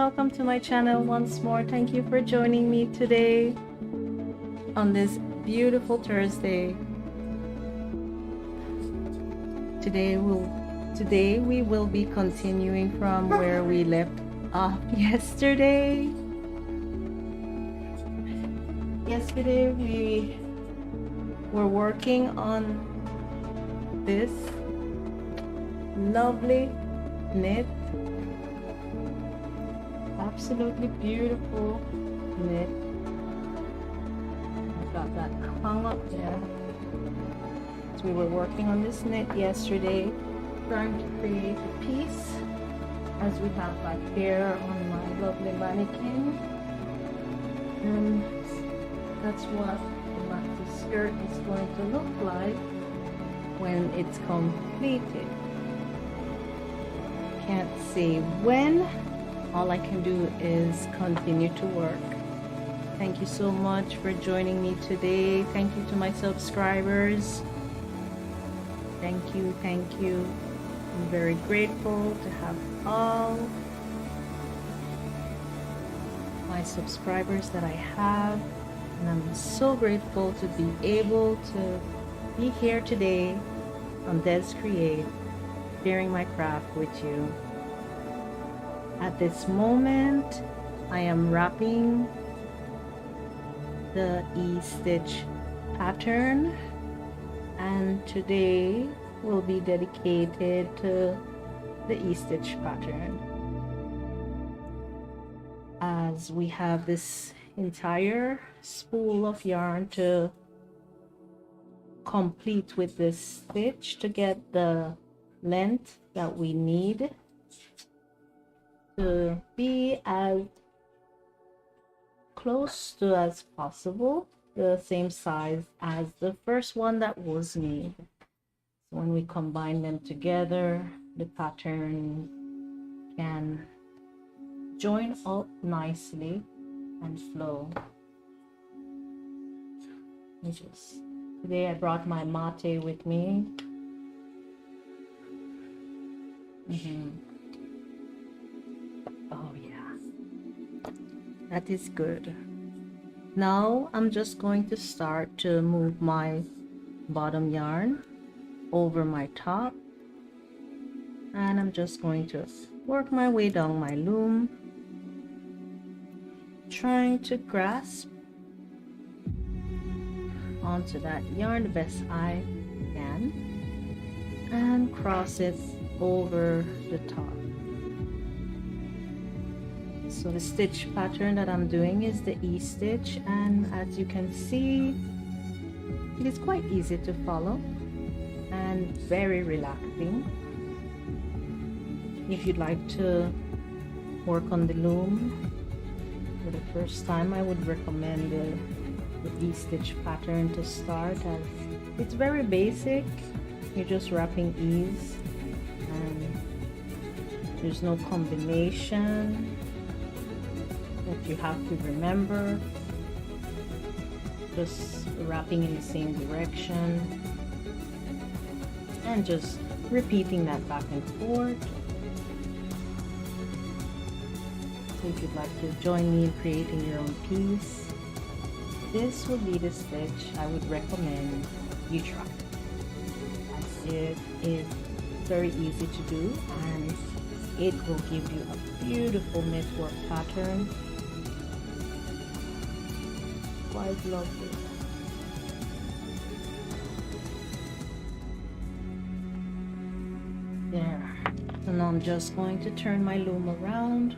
welcome to my channel once more. Thank you for joining me today on this beautiful Thursday. Today we will be continuing from where we left off yesterday. Yesterday we were working on this lovely knit, absolutely beautiful knit. I've got that hung up there. So we were working on this knit yesterday, trying to create a piece, as we have back here on my lovely mannequin, and that's what the maxi skirt is going to look like when it's completed. Can't say when. All I can do is continue to work. Thank you so much for joining me today. Thank you to my subscribers. Thank you. I'm very grateful to have all my subscribers that I have, and I'm so grateful to be able to be here today on Des Create, sharing my craft with you. At this moment, I am wrapping the E-stitch pattern, and today will be dedicated to the E-stitch pattern, as we have this entire spool of yarn to complete with this stitch to get the length that we need to be as close to as possible the same size as the first one that was made. So when we combine them together, the pattern can join up nicely and flow. Today I brought my mate with me. Oh yeah, that is good. Now I'm just going to start to move my bottom yarn over my top, and I'm just going to work my way down my loom, trying to grasp onto that yarn the best I can and cross it over the top. So the stitch pattern that I'm doing is the E-stitch, and as you can see, it is quite easy to follow and very relaxing. If you'd like to work on the loom for the first time, I would recommend the E-stitch pattern to start, as it's very basic. You're just wrapping ease and there's no combination that you have to remember, just wrapping in the same direction and just repeating that back and forth. So if you'd like to join me in creating your own piece, this would be the stitch I would recommend you try, as it is very easy to do and it will give you a beautiful knitwork pattern. Quite lovely. There. So now I'm just going to turn my loom around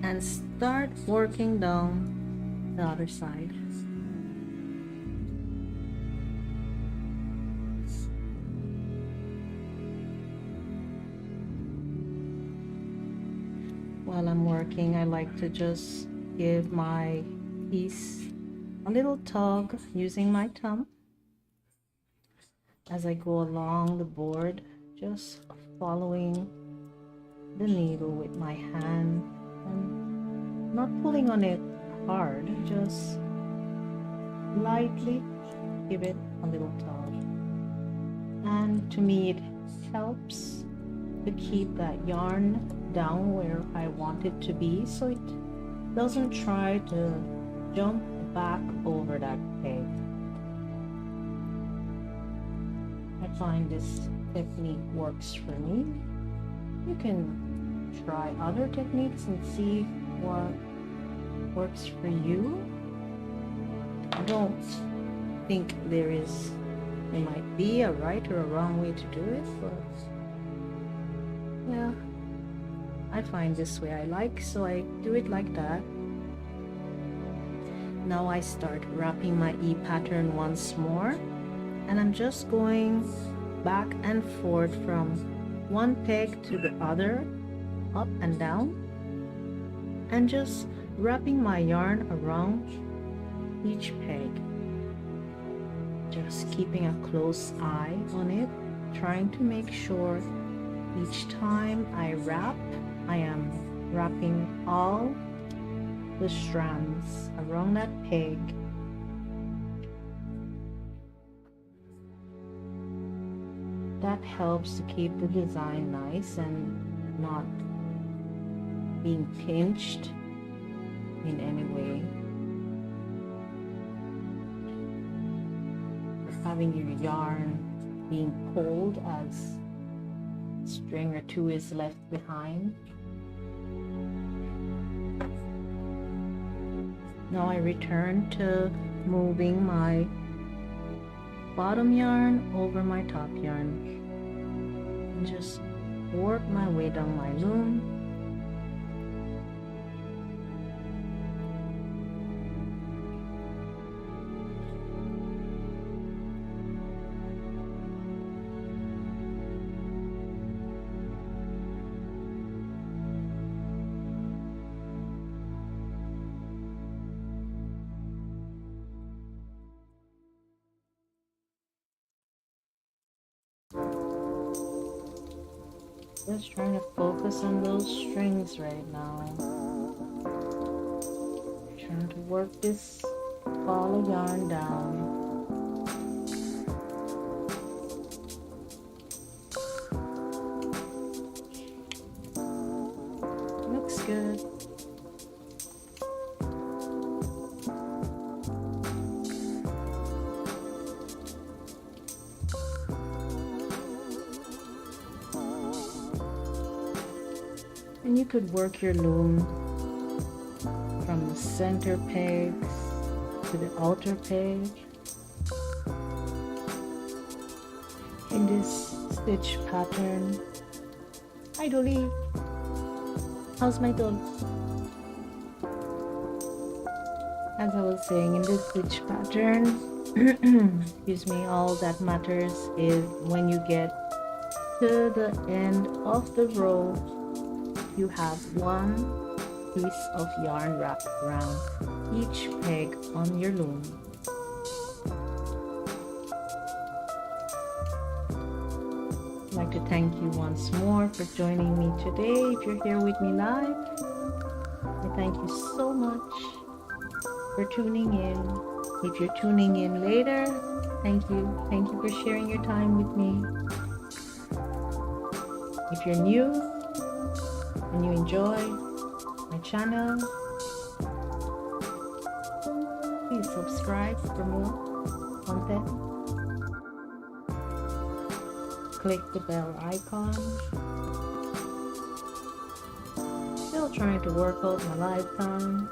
and start working down the other side. While I'm working, I like to just give my piece a little tug using my thumb as I go along the board, just following the needle with my hand and not pulling on it hard, just lightly give it a little tug. And to me, it helps to keep that yarn down where I want it to be so it doesn't try to jump back over that peg. I find this technique works for me. You can try other techniques and see what works for you. I don't think there might be a right or a wrong way to do it, but yeah, I find this way I like, so I do it like that. Now I start wrapping my E pattern once more, and I'm just going back and forth from one peg to the other, up and down, and just wrapping my yarn around each peg, just keeping a close eye on it, trying to make sure each time I wrap, I am wrapping all the strands around that peg. That helps to keep the design nice and not being pinched in any way. Having your yarn being pulled as a string or two is left behind. Now I return to moving my bottom yarn over my top yarn and just work my way down my loom. Just trying to focus on those strings right now. Trying to work this ball of yarn down. Looks good. And you could work your loom from the center pegs to the outer peg in this stitch pattern. Hi Dolly, how's my dog? As I was saying, in this stitch pattern, excuse me, all that matters is when you get to the end of the row, you have one piece of yarn wrapped around each peg on your loom. I'd like to thank you once more for joining me today. If you're here with me live, I thank you so much for tuning in. If you're tuning in later, thank you. Thank you for sharing your time with me. If you're new, and you enjoy my channel, please subscribe for more content. Click the bell icon. Still trying to work out my live times.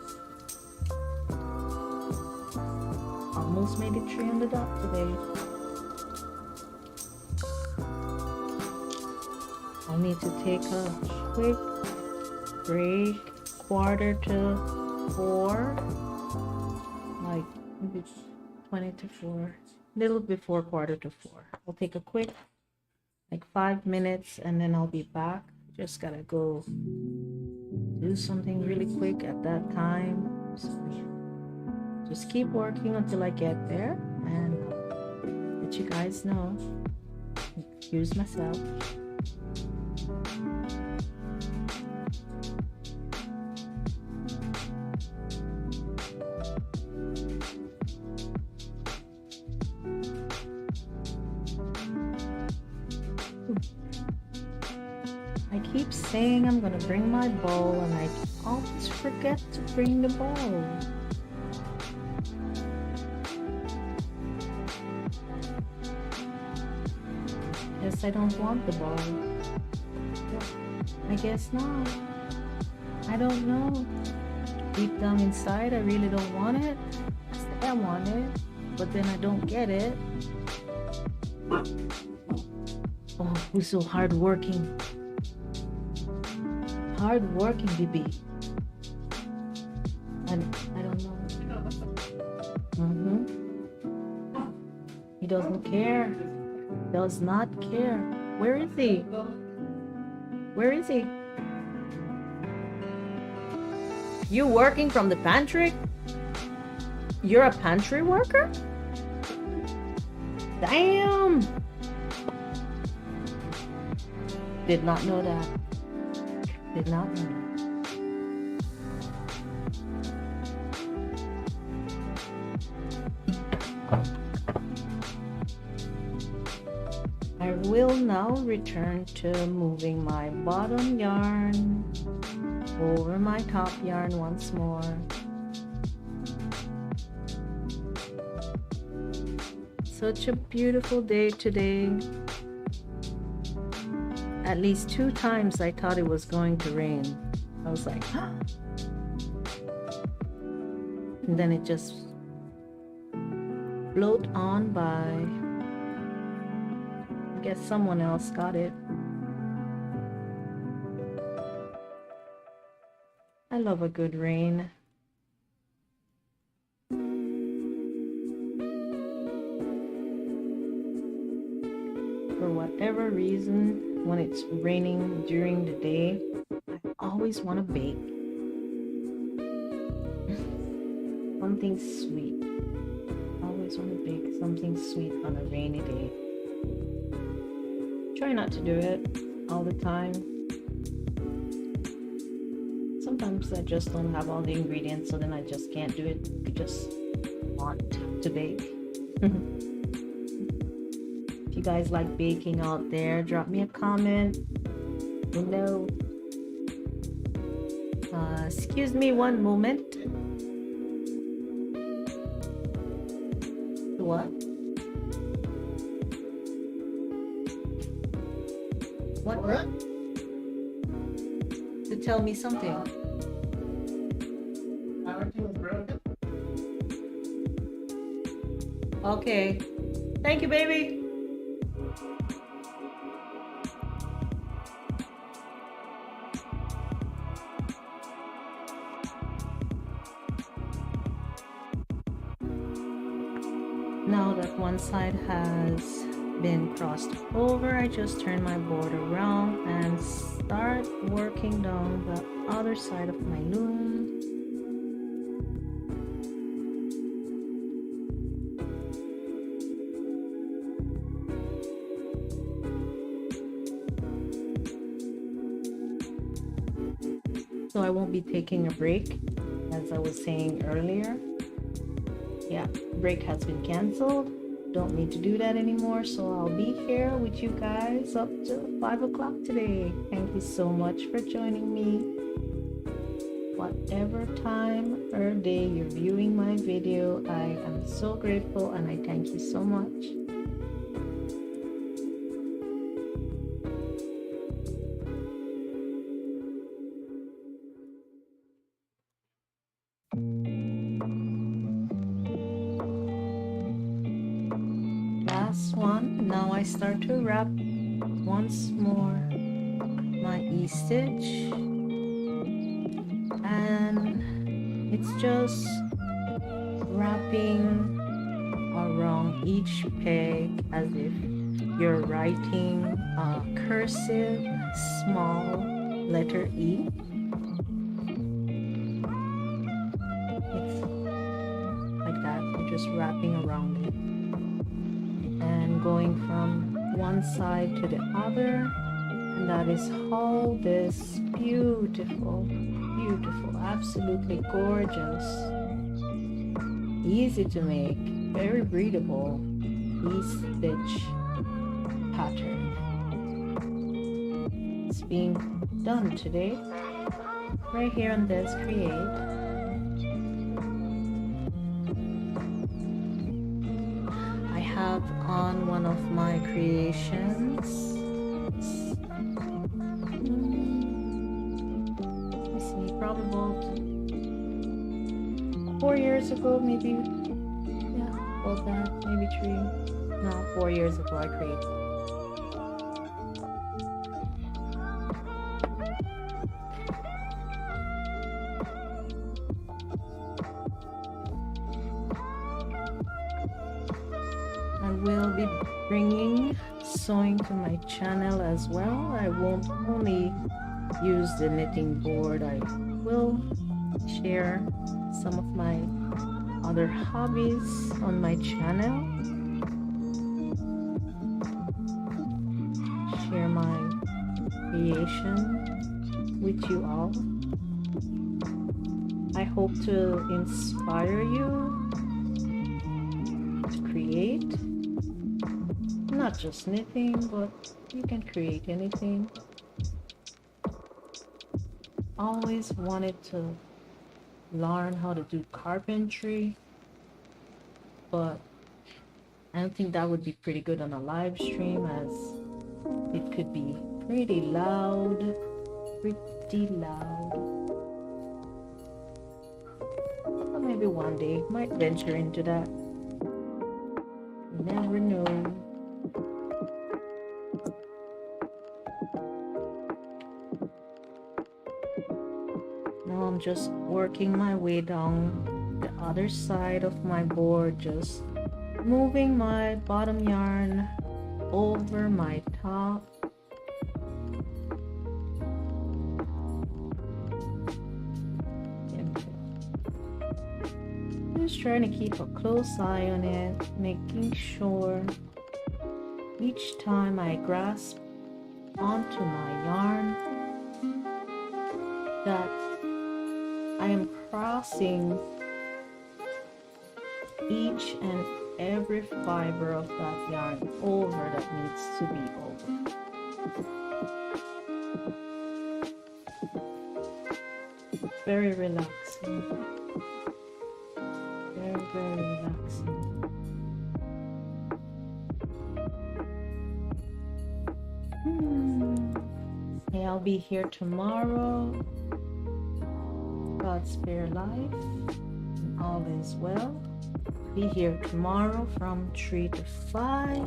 Almost made it 3 on the dot today. I'll need to take a quick break, 3:45, like maybe 20 to 4, little before 4:45. I'll take a quick, like 5 minutes, and then I'll be back. Just gotta go do something really quick at that time. So just keep working until I get there, and I'll let you guys know. Excuse myself. I keep saying I'm gonna bring my ball and I always forget to bring the ball. Guess I don't want the ball. I guess not. I don't know. Deep down inside, I really don't want it. I say I want it, but then I don't get it. Oh, who's so hardworking? Hardworking, baby. I don't know. He doesn't care. Does not care. Where is he? Where is he? You working from the pantry? You're a pantry worker? Damn! Did not know that. Did not know that. I will now return to moving my bottom yarn over my top yarn once more. Such a beautiful day today. At least 2 times I thought it was going to rain. I was like, huh? And then it just float on by. I guess someone else got it. I love a good rain. For whatever reason, when it's raining during the day, I always want to bake. Something sweet. I always want to bake something sweet on a rainy day. Try not to do it all the time. Sometimes I just don't have all the ingredients, so then I just can't do it. I just want to bake. If you guys like baking out there, drop me a comment below. Excuse me one moment. What? What? To tell me something. Okay. Thank you, baby. Now that one side has been crossed over, I just turn my board around and start working down the other side of my loom. So I won't be taking a break, as I was saying earlier. Yeah, break has been canceled. Don't need to do that anymore, so I'll be here with you guys up to 5 o'clock today. Thank you so much for joining me. Whatever time or day you're viewing my video, I am so grateful and I thank you so much. Last one. Now I start to wrap once more my E-stitch, and it's just wrapping around each peg as if you're writing a cursive small letter E. It's like that. You're just wrapping around it and going from one side to the other, and that is how this beautiful, absolutely gorgeous, easy to make, very breathable E-stitch pattern It's being done today. Right here on this create. I have on one of my creations. Let me see, probably about 4 years ago, maybe. Yeah, about that, maybe 3. No, 4 years ago I created. I will be bringing sewing to my channel as well. I won't only use the knitting board, I will share some of my other hobbies on my channel, share my creation with you all. I hope to inspire you to create. Not just knitting, but you can create anything. Always wanted to learn how to do carpentry, but I don't think that would be pretty good on a live stream, as it could be pretty loud. But maybe one day might venture into that. You never know. Now I'm just working my way down the other side of my board, just moving my bottom yarn over my top. Just trying to keep a close eye on it, making sure each time I grasp onto my yarn that I am crossing each and every fiber of that yarn over that needs to be over. Very relaxing. Very, very relaxing. Okay, I'll be here tomorrow. God's spare life, and all is well. Be here tomorrow from 3 to 5.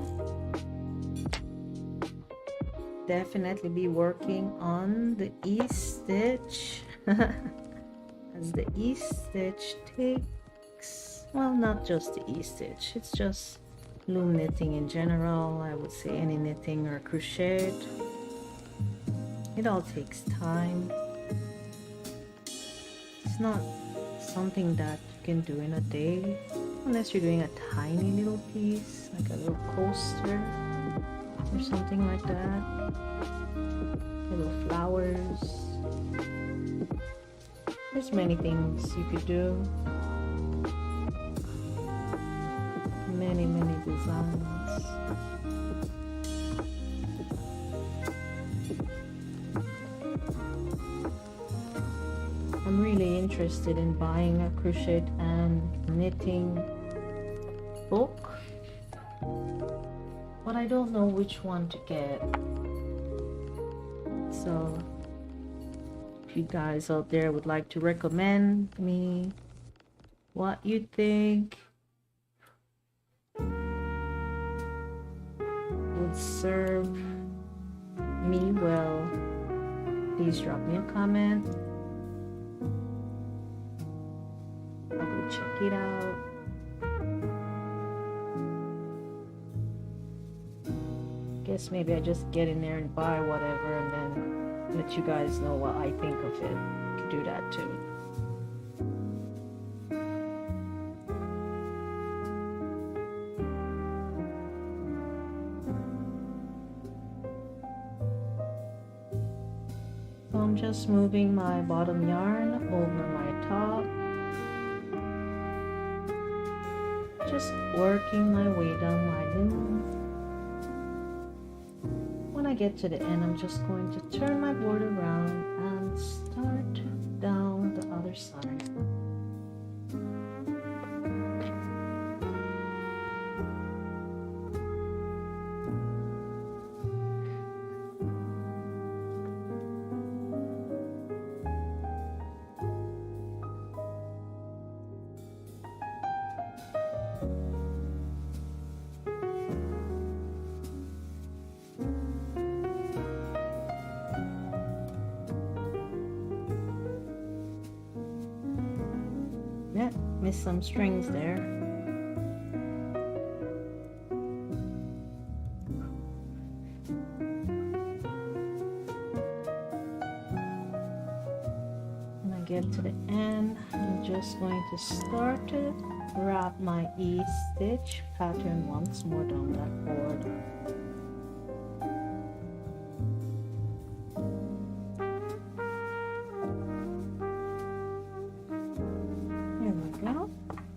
Definitely be working on the E-stitch as the E-stitch takes, well, not just the E-stitch, it's just loom knitting in general. I would say any knitting or crochet, it all takes time. It's not something that you can do in a day, unless you're doing a tiny little piece, like a little coaster or something like that. Little flowers. There's many things you could do. Many designs. I'm really interested in buying a crochet and knitting book, but I don't know which one to get. So if you guys out there would like to recommend me what you think would serve me well, please drop me a comment. I'll go check it out. Guess maybe I just get in there and buy whatever and then let you guys know what I think of it. You could do that too. So I'm just moving my bottom yarn over my top. Just working my way down my loom. When I get to the end, I'm just going to turn my board around and start down the other side. Yeah, missed some strings there. When I get to the end, I'm just going to start to wrap my E stitch pattern once more down that board.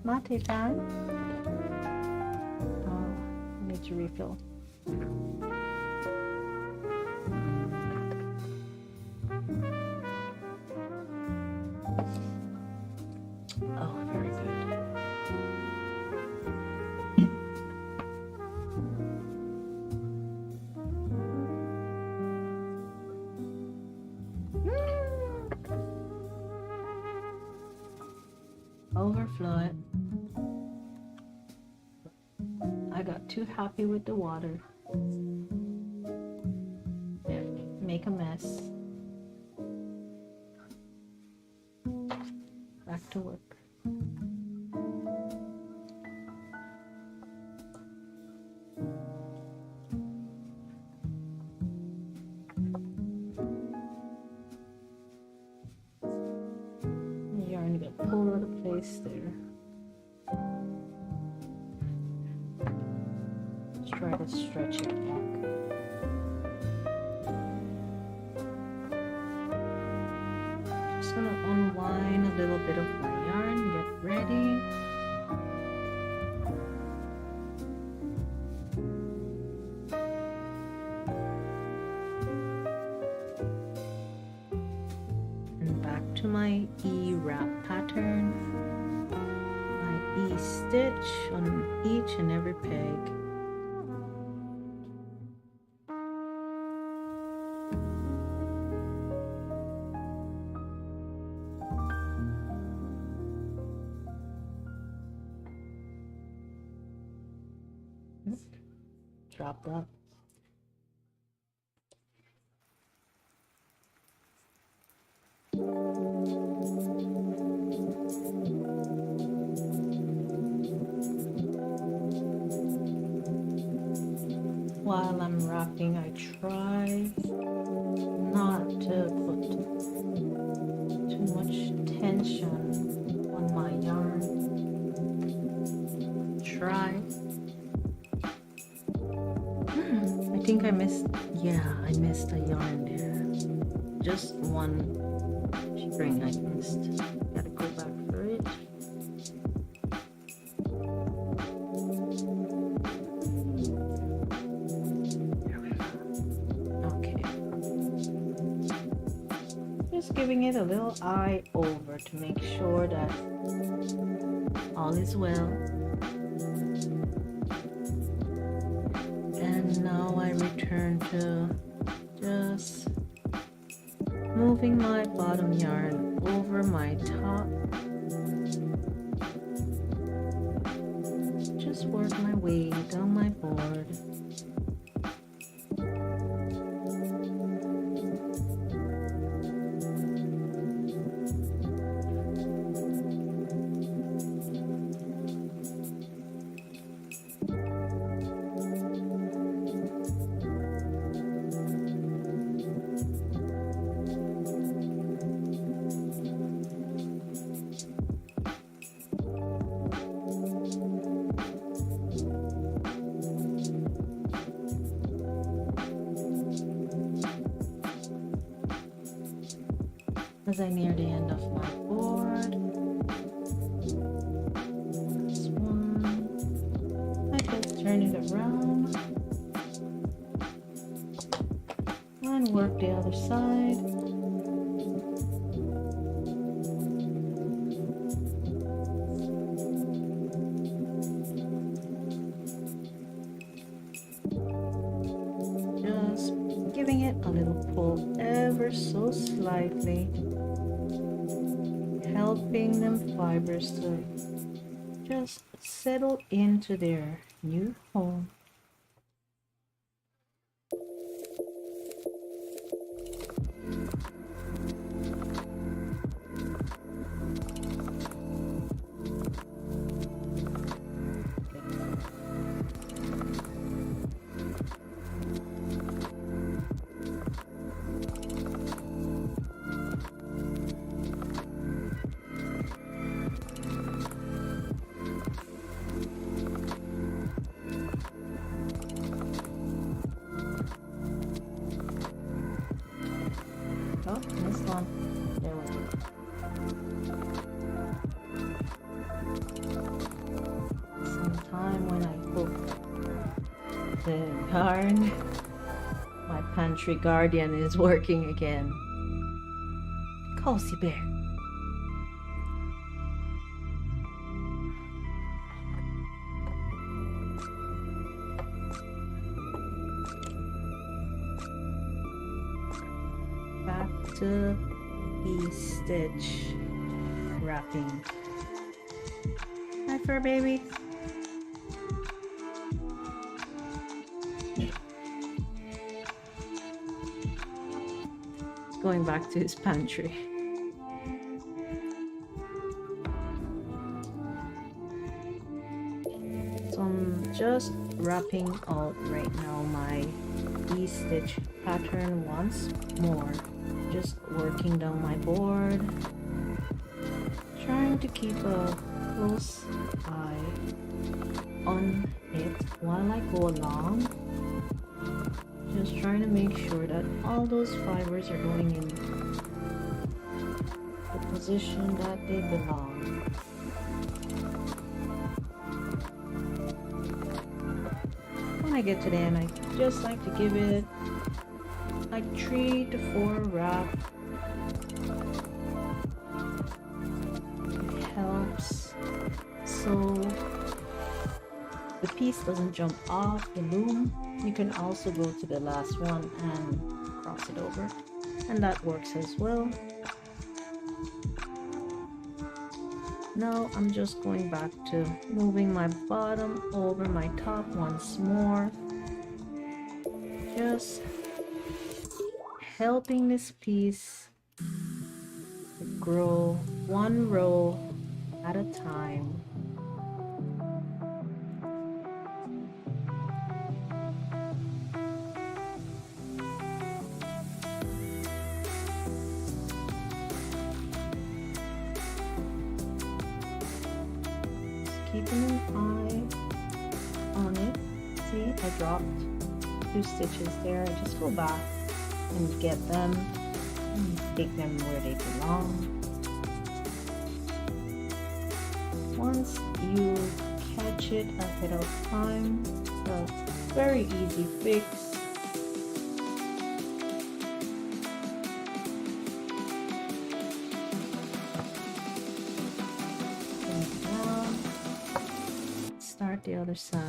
Mate time. Oh, I need to refill. Oh, very good. Overflow it. I got too happy with the water. Make a mess. Back to work. The yarn got pulled out of place there. Try to stretch it back. Just gonna unwind a little bit of my yarn, get ready. And back to my E wrap pattern. My E stitch on each and every peg. Drop that. While I'm wrapping, I try not to put too much tension on my yarn. Try. I think I missed a yarn there. Just one string I missed. Gotta go back for it. There we go. Okay. Just giving it a little eye over to make sure that all is well. And now I return to just moving my bottom yarn over my top. Just work my way down my board. As I near the end of my board, this one, I just turn it around, other side. Just giving it a little pull ever so slightly, helping them fibers to just settle into their new home. Oh, missed one. There we go. Sometime when I cook the yarn, my pantry guardian is working again. Cozy bear. Back to the stitch wrapping. Hi, fur baby. Going back to his pantry. So I'm just wrapping out right now my V-stitch pattern once more. Just working down my board, trying to keep a close eye on it while I go along. Just trying to make sure that all those fibers are going in the position that they belong. When I get to the end, I just like to give it like 3 to 4 wrap. It helps so the piece doesn't jump off the loom. You can also go to the last one and cross it over, and that works as well. Now I'm just going back to moving my bottom over my top once more, just helping this piece grow one row at a time. Keeping an eye on it. See, I dropped 2 stitches there. I just go back and get them and take them where they belong. Once you catch it ahead of time, it's a very easy fix. Start the other side.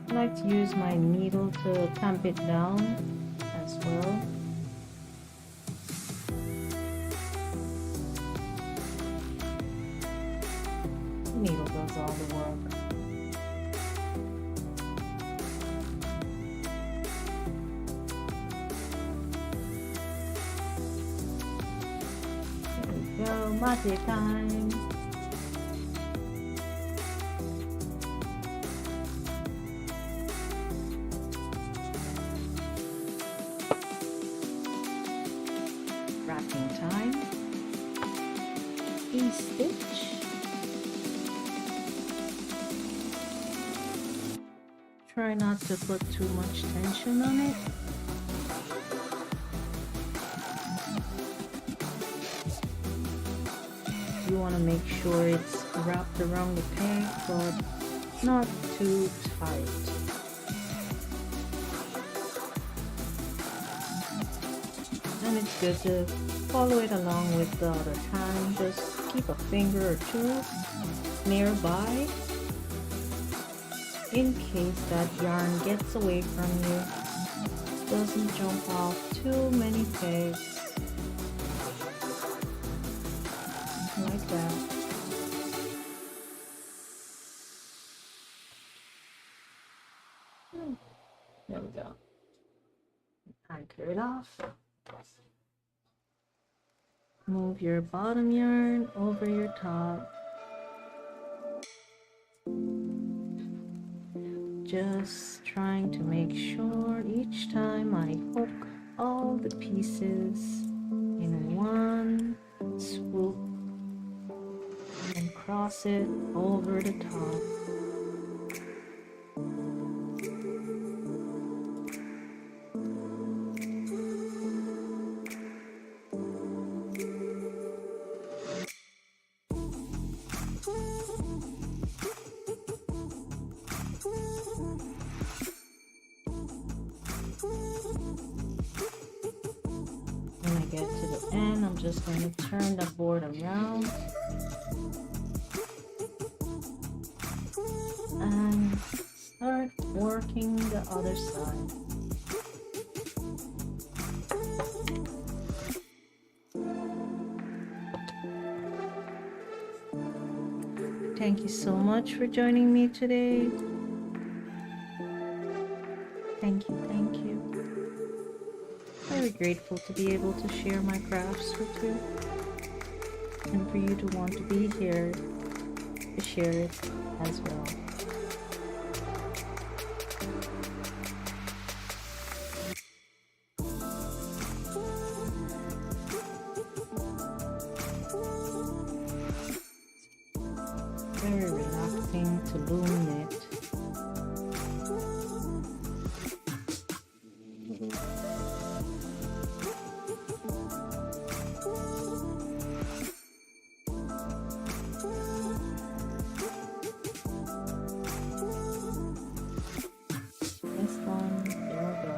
I like to use my needle to tamp it down as well. The needle does all the work. There we go, mate time. stitch. Try not to put too much tension on it. You want to make sure it's wrapped around the peg, but not too tight. And it's good to follow it along with the other hand. Just keep a finger or two nearby in case that yarn gets away from you. Doesn't jump off too many pegs. Like that. There we go. Anchor it off. Move your bottom yarn over your top. Just trying to make sure each time I hook all the pieces in one swoop and cross it over the top. When I get to the end, I'm just going to turn the board around and start working the other side. Thank you so much for joining me today. Thank you, thank you. Very grateful to be able to share my crafts with you and for you to want to be here to share it as well. Very relaxing to loom knit. This one, there we go.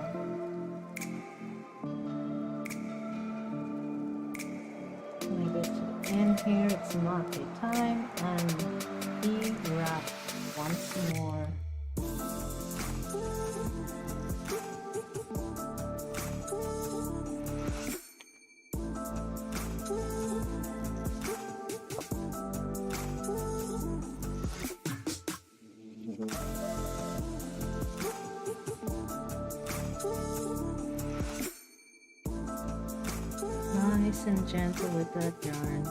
When I get to the end here, it's market time and be wrapped once more. Nice and gentle with that yarn.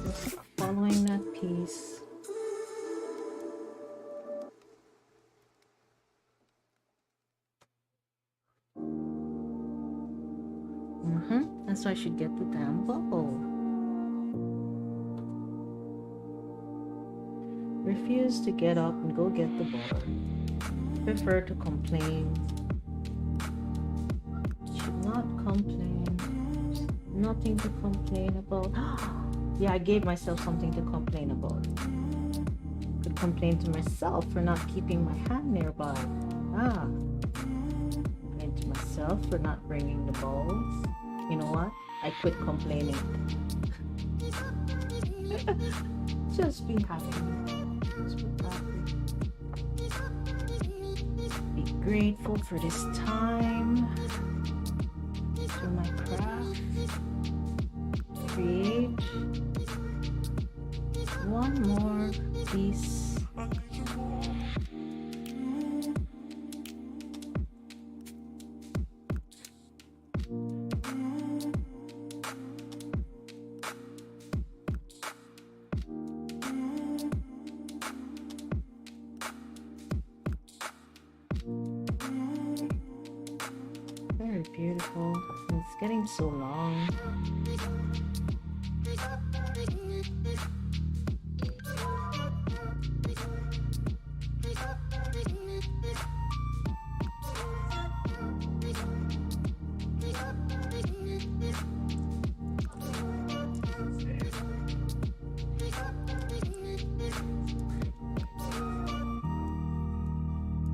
Just following that piece. And so I should get the damn bubble. Refuse to get up and go get the ball. Prefer to complain. Should not complain. There's nothing to complain about. Yeah, I gave myself something to complain about. Could complain to myself for not keeping my hand nearby. Complain to myself for not bringing the balls. You know what? I quit complaining. Just be happy. Just be happy. Be grateful for this time. For my craft. Create one more piece. Very beautiful. It's getting so long.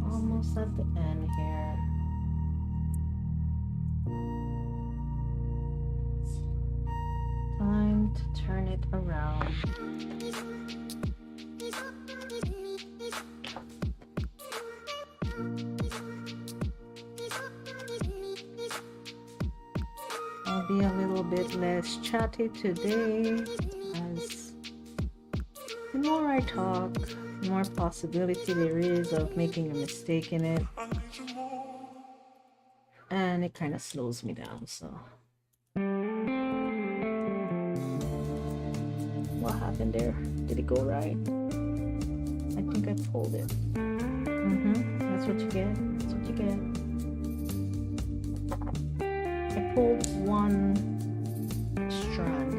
Almost at the end here. Time to turn it around. I'll be a little bit less chatty today, as the more I talk, the more possibility there is of making a mistake in it, and it kind of slows me down. So what happened there? Did it go right? I think I pulled it. That's what you get. That's what you get. I pulled one strand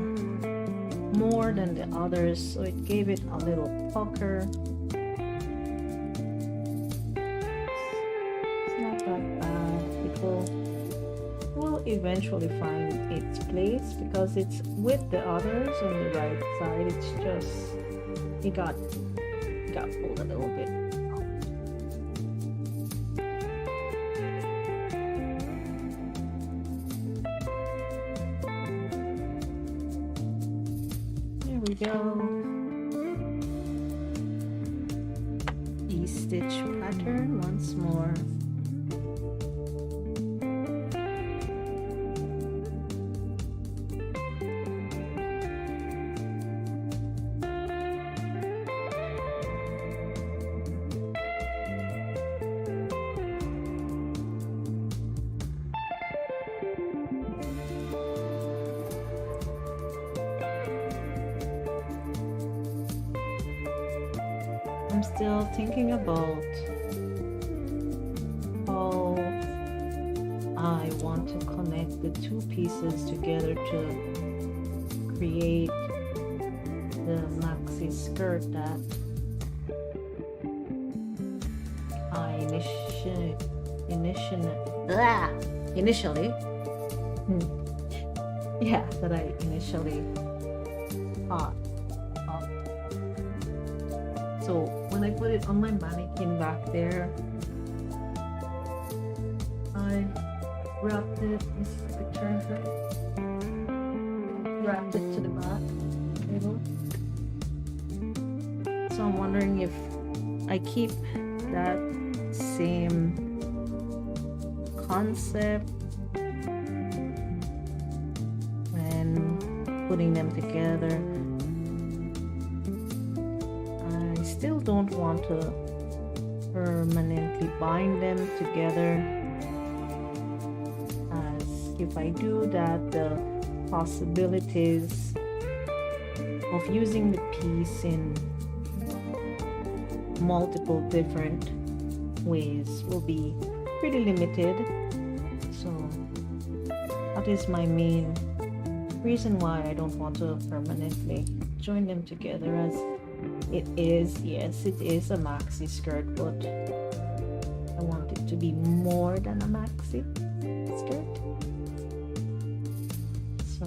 more than the others, so it gave it a little pucker. It's not that bad. It will eventually find its place because it's with the others on the right side. It's just it got pulled a little bit. There we go. E-stitch pattern once more. I'm still thinking about how I want to connect the two pieces together to create the maxi skirt that I initially thought. So when I put it on my mannequin back there, I wrapped it, this is the picture, wrapped it to the back table. So I'm wondering if I keep that same concept when putting them together. Still don't want to permanently bind them together, as if I do that, the possibilities of using the piece in multiple different ways will be pretty limited. So that is my main reason why I don't want to permanently join them together, as it is, yes, it is a maxi skirt, but I want it to be more than a maxi skirt. So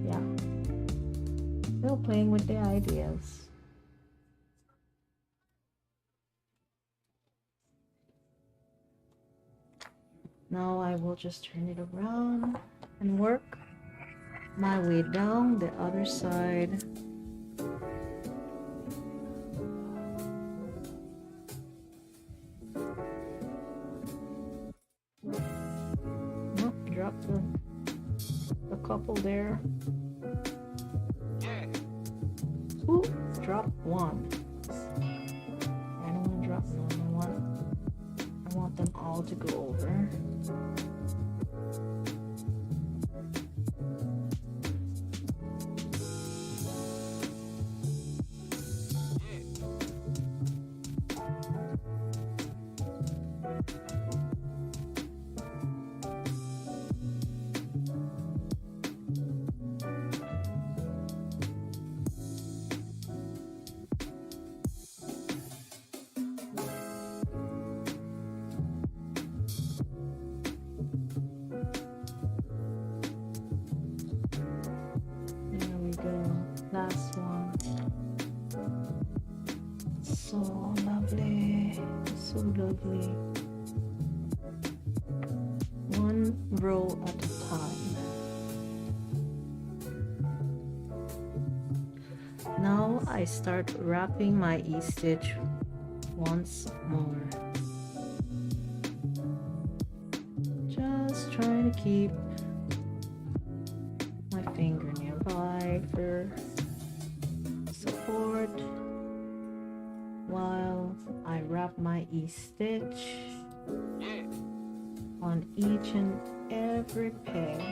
yeah, still playing with the ideas. Now I will just turn it around and work my way down the other side. Drop the couple there. Ooh, drop one. I don't want to drop none. I want them all to go over. lovely. One row at a time. Now I start wrapping my E-stitch once more. Just trying to keep my finger nearby for support while I wrap my E-stitch on each and every peg.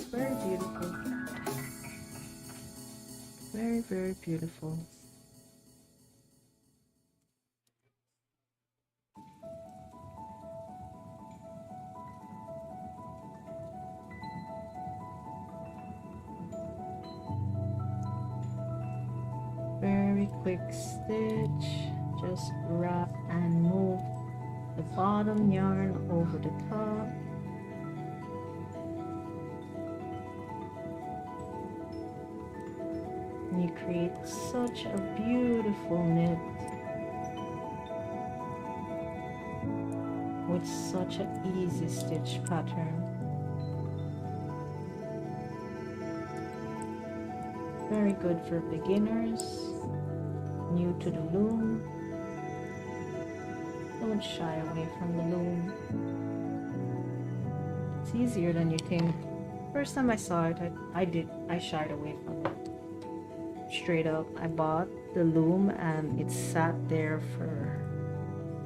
Very beautiful. Very, very beautiful. Very quick stitch. Just wrap and move the bottom yarn over the top. And you create such a beautiful knit with such an easy stitch pattern. Very good for beginners, new to the loom. Don't shy away from the loom. It's easier than you think. First time I saw it, I shied away from it. Straight up, I bought the loom and it sat there for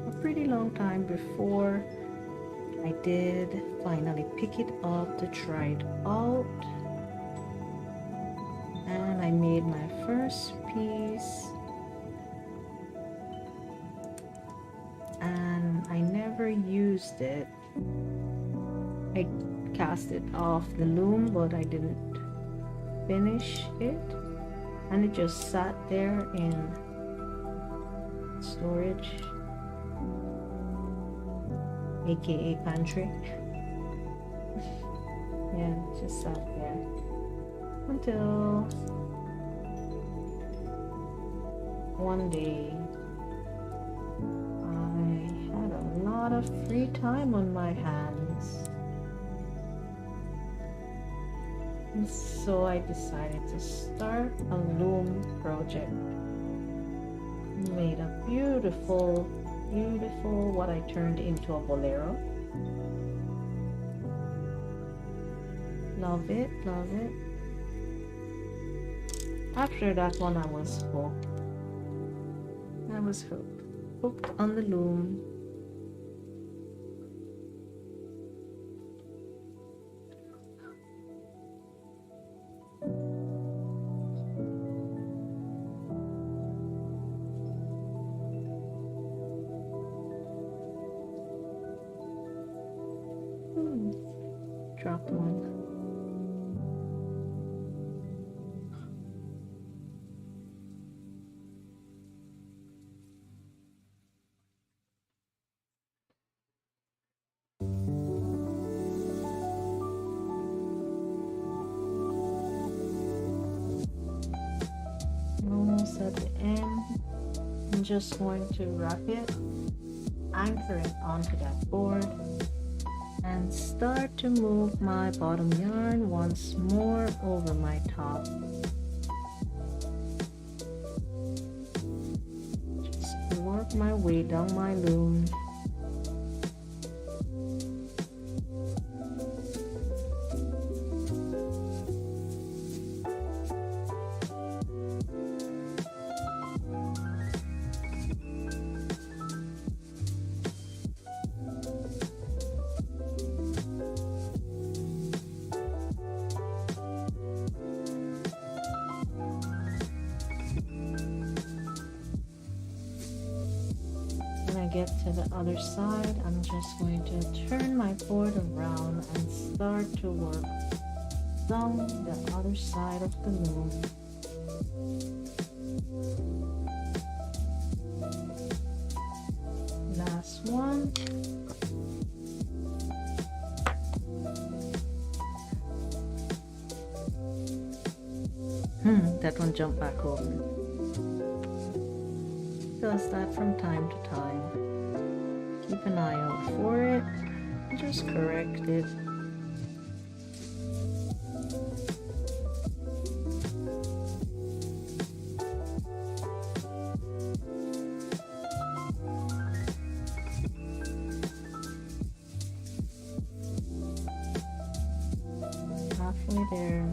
a pretty long time before I did finally pick it up to try it out. And I made my first piece. And I never used it. I cast it off the loom, but I didn't finish it. And it just sat there in storage, aka pantry. Yeah, it just sat there until one day I had a lot of free time on my hands. And so I decided to start a loom project. Made a beautiful, beautiful, what I turned into a bolero. Love it, love it. After that one I was hooked. I was hooked. Hooked on the loom. Dropped one. Almost at the end. I'm just going to wrap it, anchor it onto that board, and start to move my bottom yarn once more over my top. Just work my way down my loom. get to the other side, I'm just going to turn my board around and start to work down the other side of the loom. Last one. That one jumped back over. Does that from time to time. Keep an eye out for it. Just correct it. Halfway there.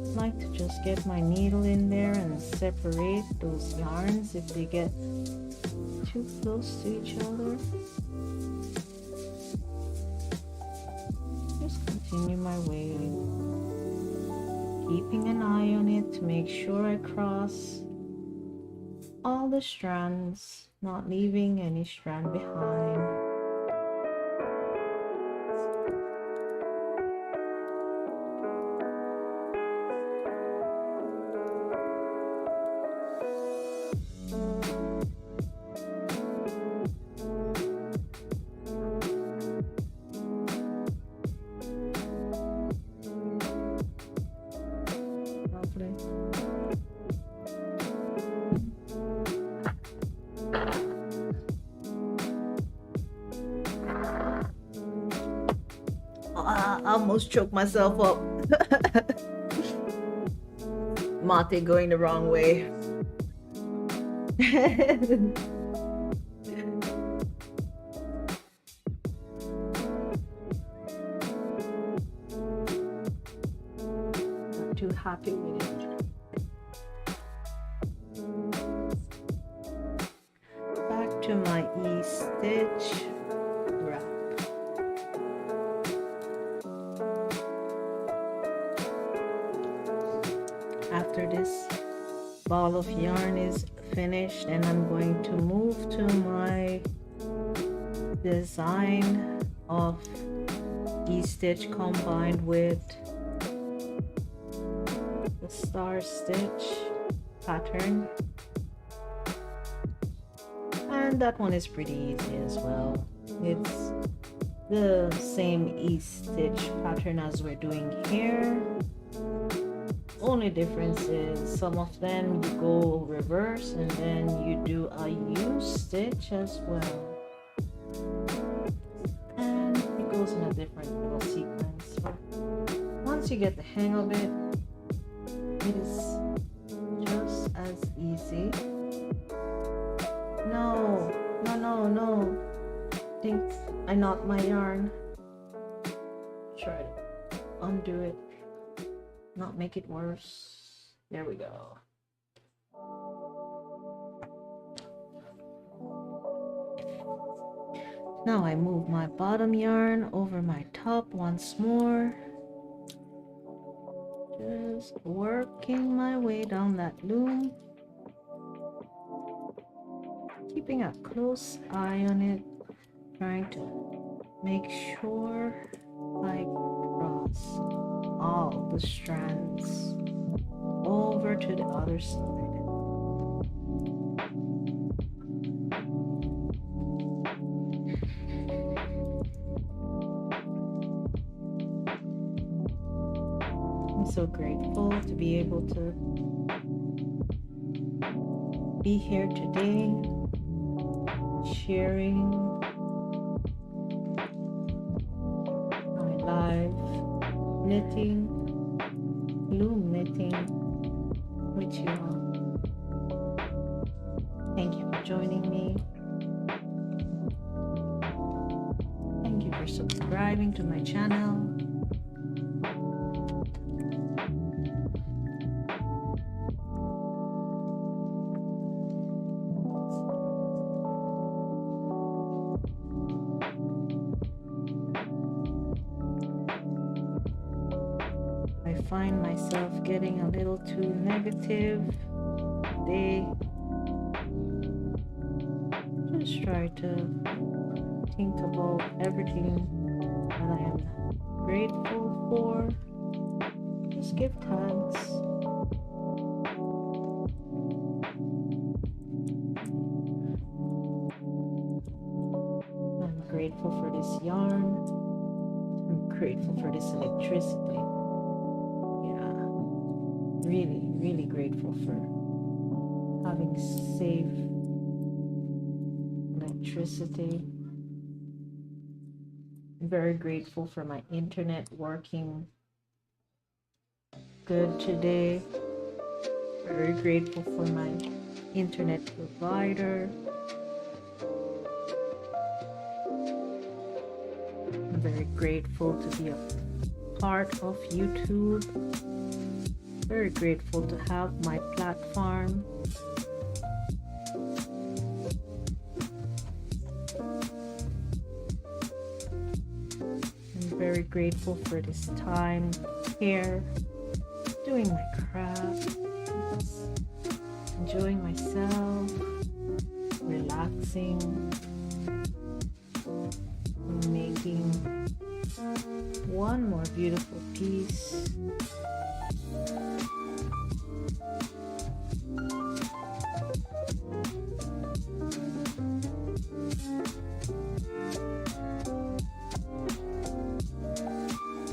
I like to just get my needle in there and separate those yarns if they get too close to each other. Just continue my way, keeping an eye on it to make sure I cross all the strands, not leaving any strand behind. I almost choked myself up. Mate going the wrong way. Not too happy with it. Back to my E-stitch. After this ball of yarn is finished, and I'm going to move to my design of E-stitch combined with the star stitch pattern, and that one is pretty easy as well. It's the same E-stitch pattern as we're doing here. Only difference is some of them you go reverse and then you do a U stitch as well, and it goes in a different little sequence. But once you get the hang of it, it is just as easy. No, think I knocked my yarn. Try to undo it, not make it worse. There we go. Now I move my bottom yarn over my top once more, just working my way down that loom, keeping a close eye on it, trying to make sure I cross all the strands over to the other side. I'm so grateful to be able to be here today, sharing my live knitting, loom knitting with you all. Thank you for joining me. Thank you for subscribing to my channel. find myself getting a little too negative today, just try to think about everything that I am grateful for. Just give thanks. I'm grateful for this yarn. I'm grateful for this electricity. Yeah, really, really grateful for having safe electricity. I'm very grateful for my internet working good today. Very grateful for my internet provider. I'm very grateful to be a part of YouTube. Very grateful to have my platform. I'm very grateful for this time here, doing my crafts, enjoying myself, relaxing, making one more beautiful piece.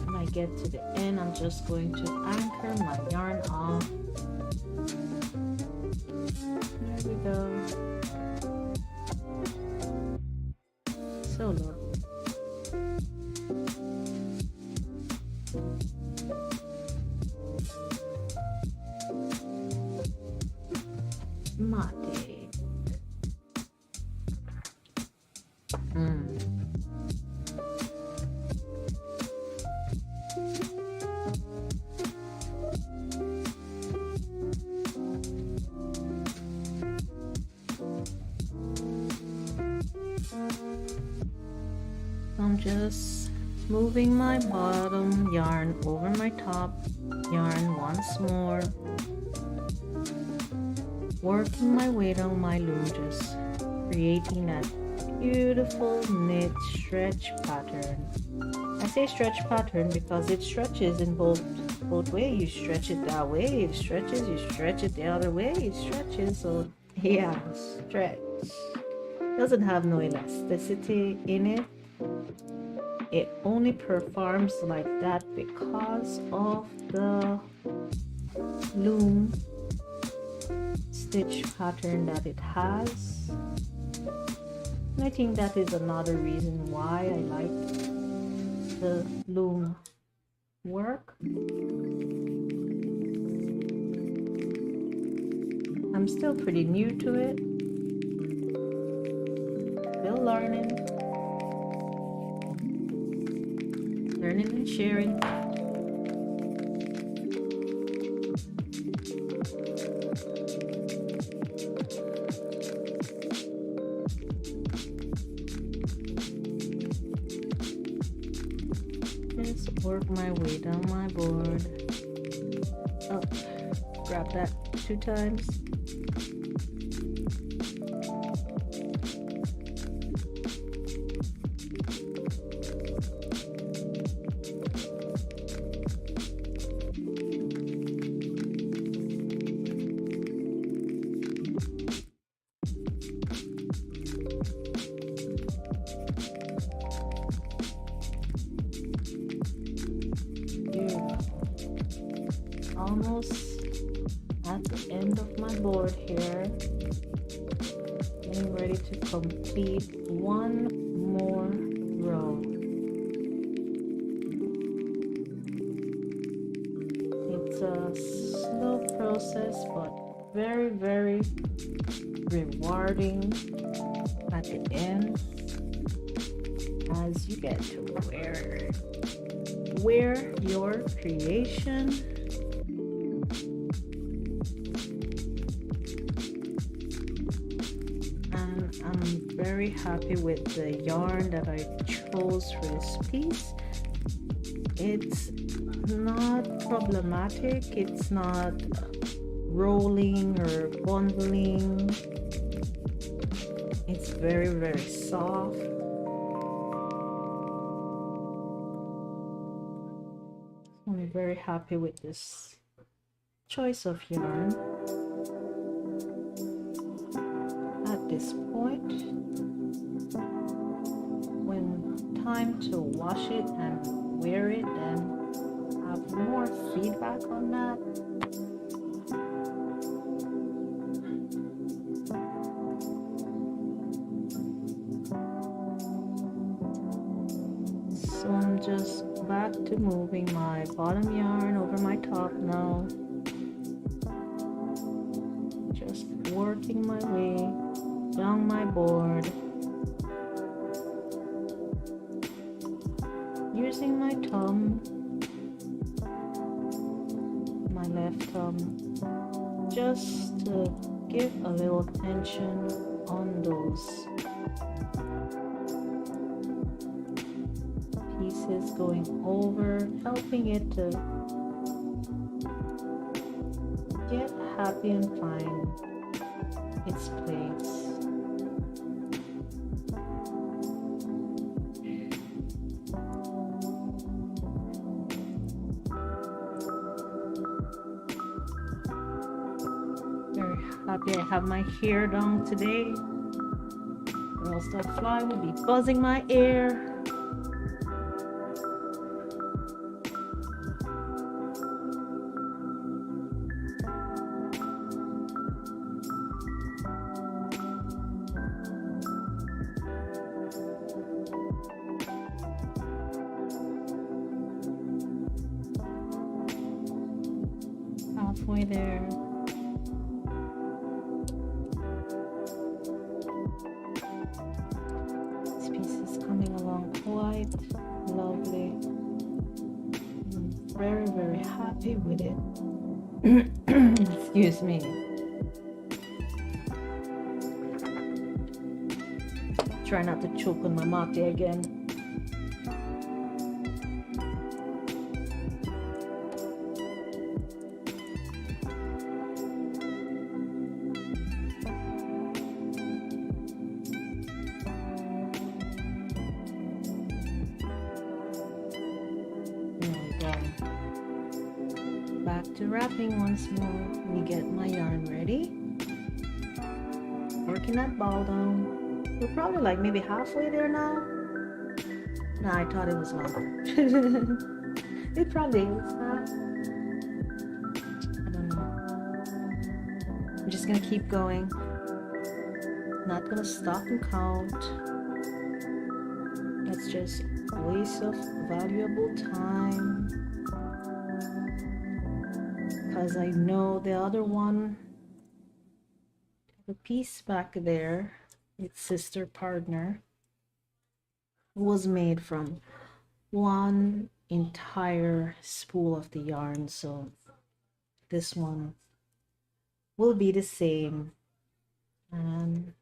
When I get to the end, I'm just going to anchor my yarn off. There we go. So lovely. Mate. I'm just moving my bottom yarn over my top yarn once more, working my way down my loom, just creating that beautiful knit stretch pattern. I say stretch pattern because it stretches in both ways. You stretch it that way, it stretches, you stretch it the other way, it stretches. So yeah, stretch. Doesn't have no elasticity in it. It only performs like that because of the loom stitch pattern that it has. And I think that is another reason why I like the loom work. I'm still pretty new to it, still learning and sharing. Just work my way down my board. Oh, grab that 2 times. Almost at the end of my board here, getting ready to complete one more row. It's a slow process, but very, very rewarding at the end as you get to wear your creation. I'm very happy with the yarn that I chose for this piece. It's not problematic. It's not rolling or bundling. It's very, very soft. I'm very happy with this choice of yarn. At this point, when time to wash it and wear it and have more feedback on that, so I'm just back to moving my bottom yarn over my top now, just working my way down my board using my thumb, my left thumb, just to give a little tension on those pieces going over, helping it to get happy and find its place. Very happy I have my hair down today, or else that fly will be buzzing my ear. Halfway there. This piece is coming along quite lovely. I'm very, very happy with it. Excuse me. Try not to choke on my mate again. Back to wrapping once more. Let me get my yarn ready. Working that ball down. We're probably like maybe halfway there now. Nah, I thought it was longer. It probably is, huh? I don't know. I'm just gonna keep going. Not gonna stop and count. That's just a waste of valuable time. Because I know the other one, the piece back there, its sister partner, was made from one entire spool of the yarn, so this one will be the same. And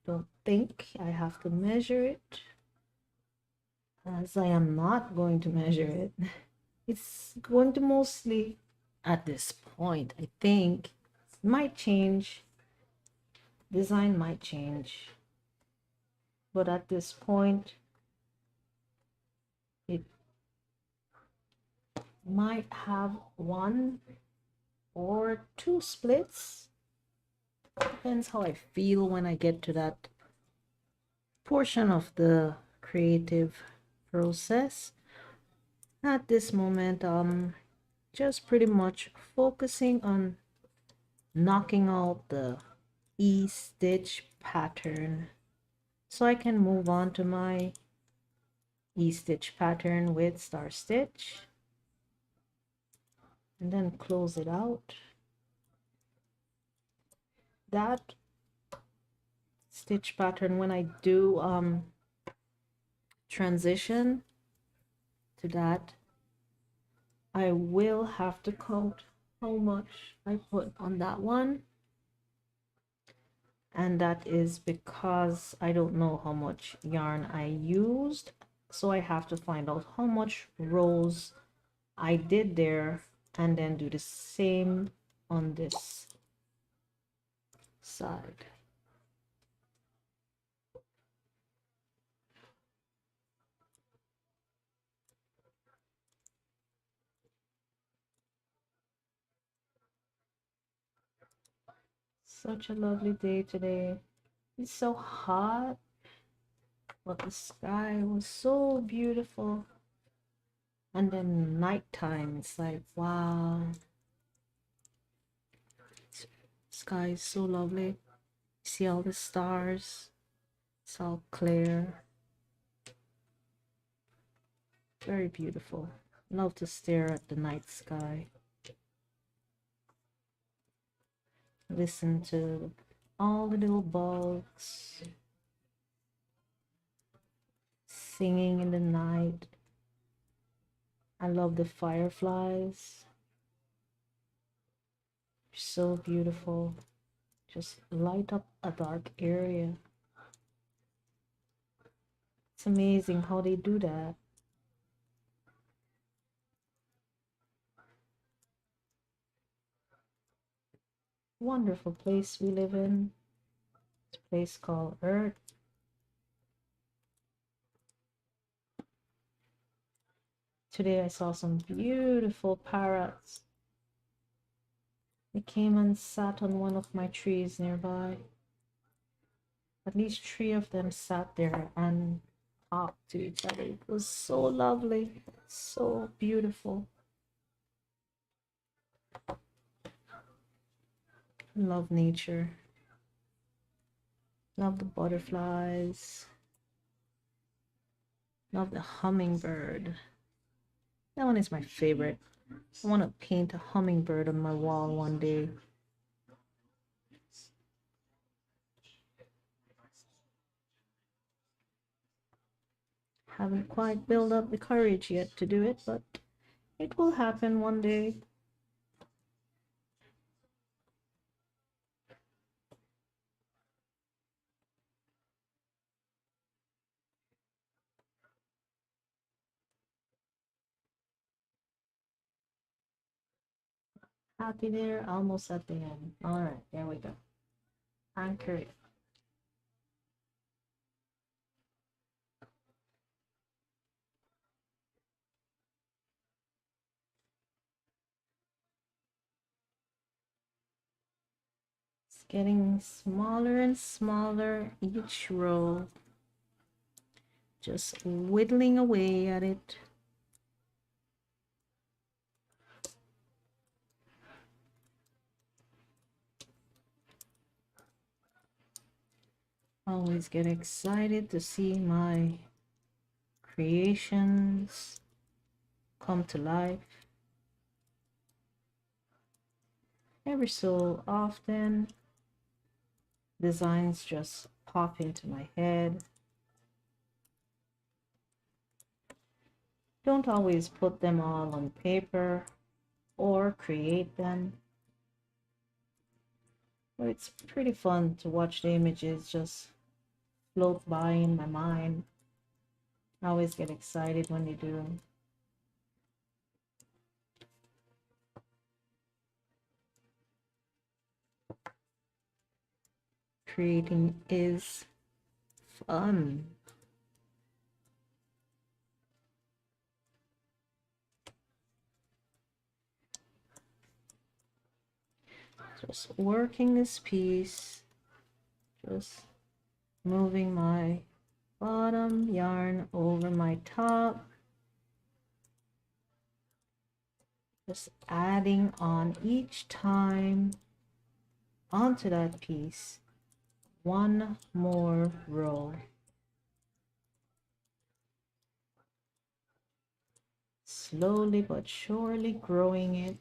I don't think I have to measure it, as I am not going to measure it. It's going to mostly, at this point, I think, might change. Design might change. But at this point, it might have 1 or 2 splits. Depends how I feel when I get to that portion of the creative process. At this moment, just pretty much focusing on knocking out the E-stitch pattern so I can move on to my E-stitch pattern with star stitch and then close it out. That stitch pattern, when I do transition to that, I will have to count how much I put on that one, and that is because I don't know how much yarn I used, so I have to find out how much rows I did there, and then do the same on this side. Such a lovely day today. It's so hot, but the sky was so beautiful. And then nighttime, it's like, wow. Sky is so lovely. See all the stars. It's all clear. Very beautiful. Love to stare at the night sky. Listen to all the little bugs singing in the night. I love the fireflies. So beautiful. Just light up a dark area. It's amazing how they do that. Wonderful place we live in. It's a place called Earth. Today I saw some beautiful parrots. They came and sat on one of my trees nearby. At least 3 of them sat there and talked to each other. It was so lovely, so beautiful. Love nature. Love the butterflies. Love the hummingbird. That one is my favorite. I want to paint a hummingbird on my wall one day. Haven't quite built up the courage yet to do it, but it will happen one day. Happy there, almost at the end. All right, there we go. Anchor it. It's getting smaller and smaller each row. Just whittling away at it. Always get excited to see my creations come to life. Every so often, designs just pop into my head. Don't always put them all on paper or create them, but it's pretty fun to watch the images just float by in my mind. I always get excited when they do. Creating is fun. Just working this piece, just moving my bottom yarn over my top, just adding on each time onto that piece one more row. Slowly but surely growing it.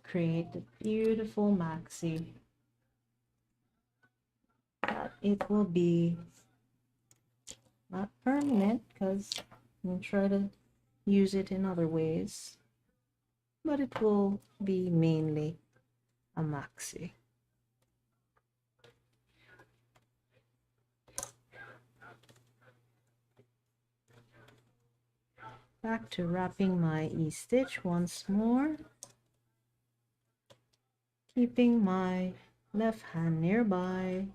Create a beautiful maxi that it will be not permanent because I'll try to use it in other ways, but it will be mainly a maxi. Back to wrapping my E-stitch once more, keeping my left hand nearby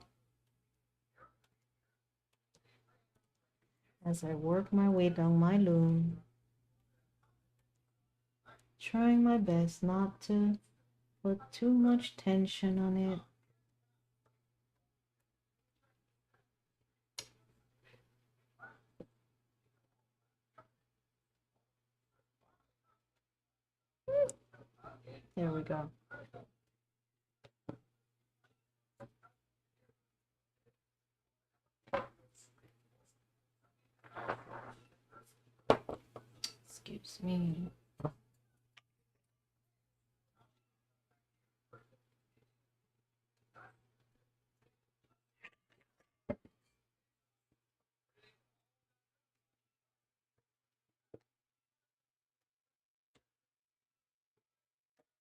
as I work my way down my loom, trying my best not to put too much tension on it. There we go. Excuse me.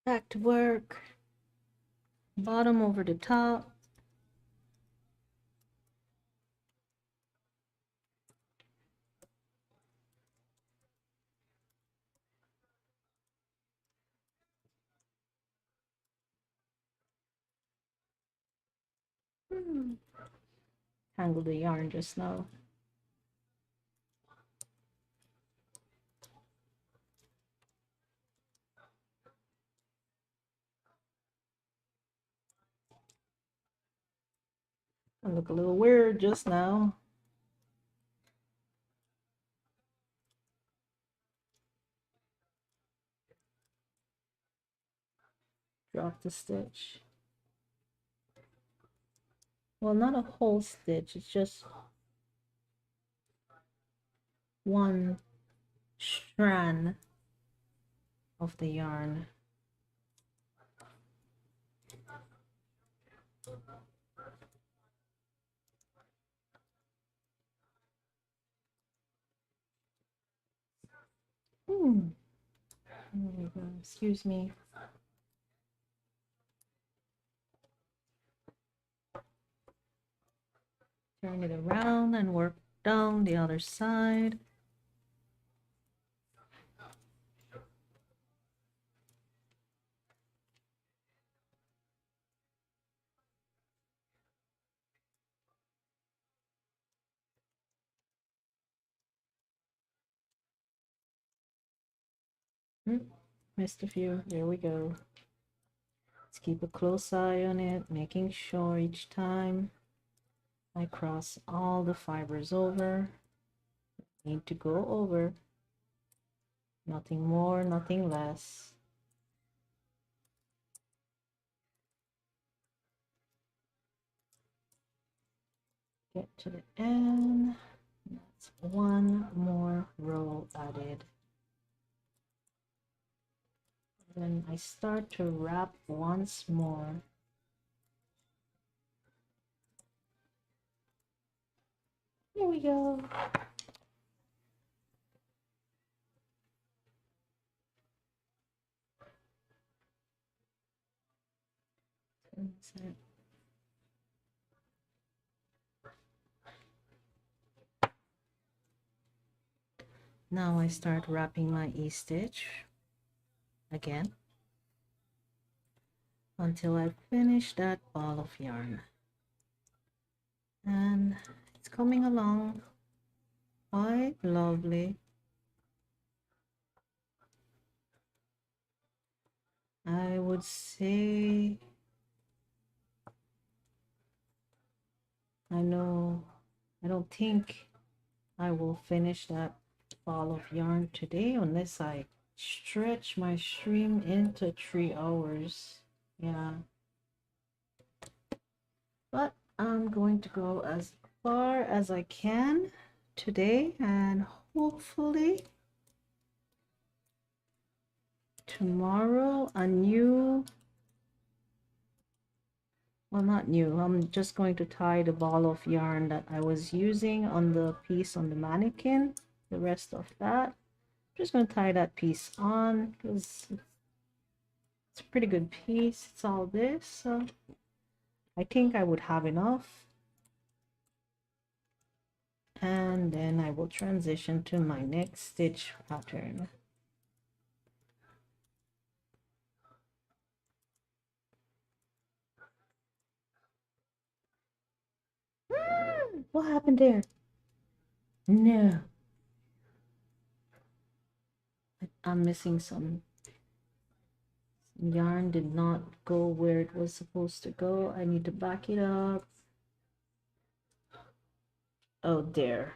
Back to work. Bottom over the top. Tangle the yarn just now. I look a little weird just now. Drop the stitch. Well, not a whole stitch, it's just one strand of the yarn. There we go. Excuse me. Turn it around and work down the other side. Missed a few. There we go. Let's keep a close eye on it, making sure each time I cross all the fibers over. Need to go over. Nothing more, nothing less. Get to the end. That's one more row added. Then I start to wrap once more. There we go. Now I start wrapping my E-stitch again until I finish that ball of yarn. And it's coming along quite lovely. I would say, I don't think I will finish that ball of yarn today unless I stretch my stream into 3 hours. Yeah, but I'm going to go as far as I can today, and hopefully tomorrow a new, well, not new, I'm just going to tie the ball of yarn that I was using on the piece on the mannequin. The rest of that, I'm just going to tie that piece on because it's a pretty good piece. It's all this, so I think I would have enough. and then I will transition to my next stitch pattern. What happened there? No, I'm missing some yarn. Did not go where it was supposed to go. I need to back it up. Oh, there.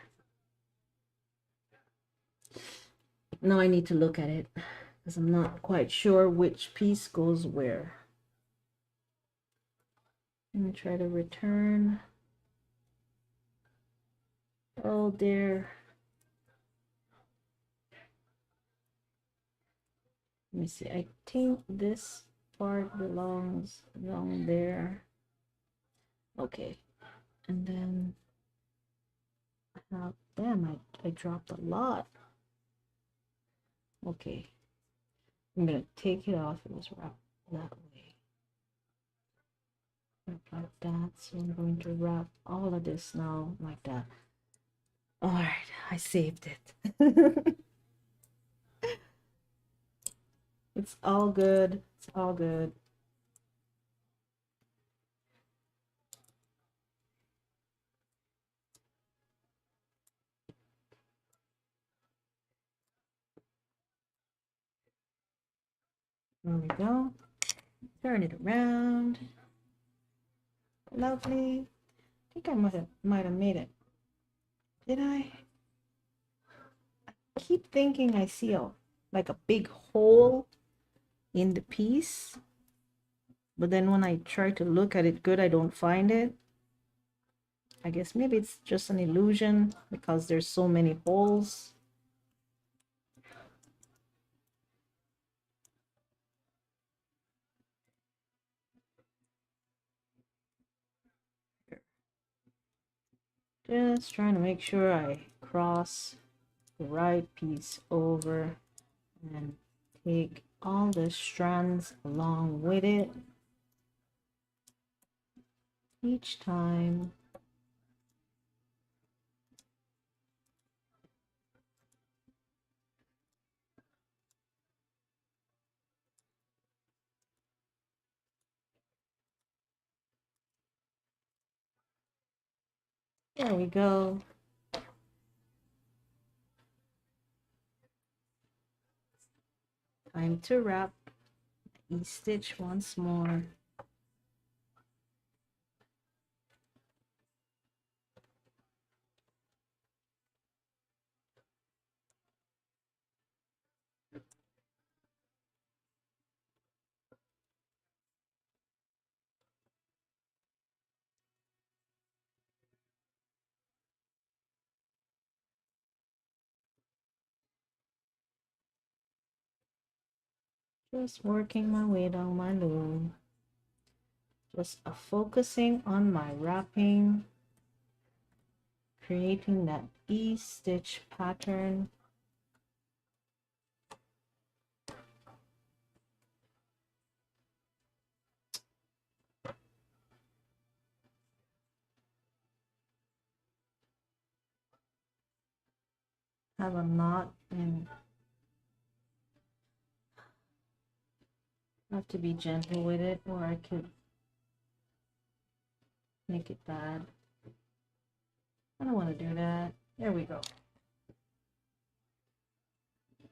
Now I need to look at it because I'm not quite sure which piece goes where. Let me try to return. Oh, there. Let me see. I think this part belongs along there. Okay. And then damn, I dropped a lot. Okay. I'm gonna take it off. It was wrapped that way. Like that. So I'm going to wrap all of this now like that. All right, I saved it. It's all good. It's all good. There we go. Turn it around. Lovely. I think I might have made it. Did I? I keep thinking I see like a big hole in the piece, but then when I try to look at it good, I don't find it. I guess maybe it's just an illusion because there's so many holes. Just trying to make sure I cross the right piece over and take all the strands along with it each time. There we go. Time to wrap. E-stitch once more. Just working my way down my loom. Just focusing on my wrapping, creating that E-stitch pattern. Have a knot and have to be gentle with it or I could make it bad. I don't want to do that. There we go.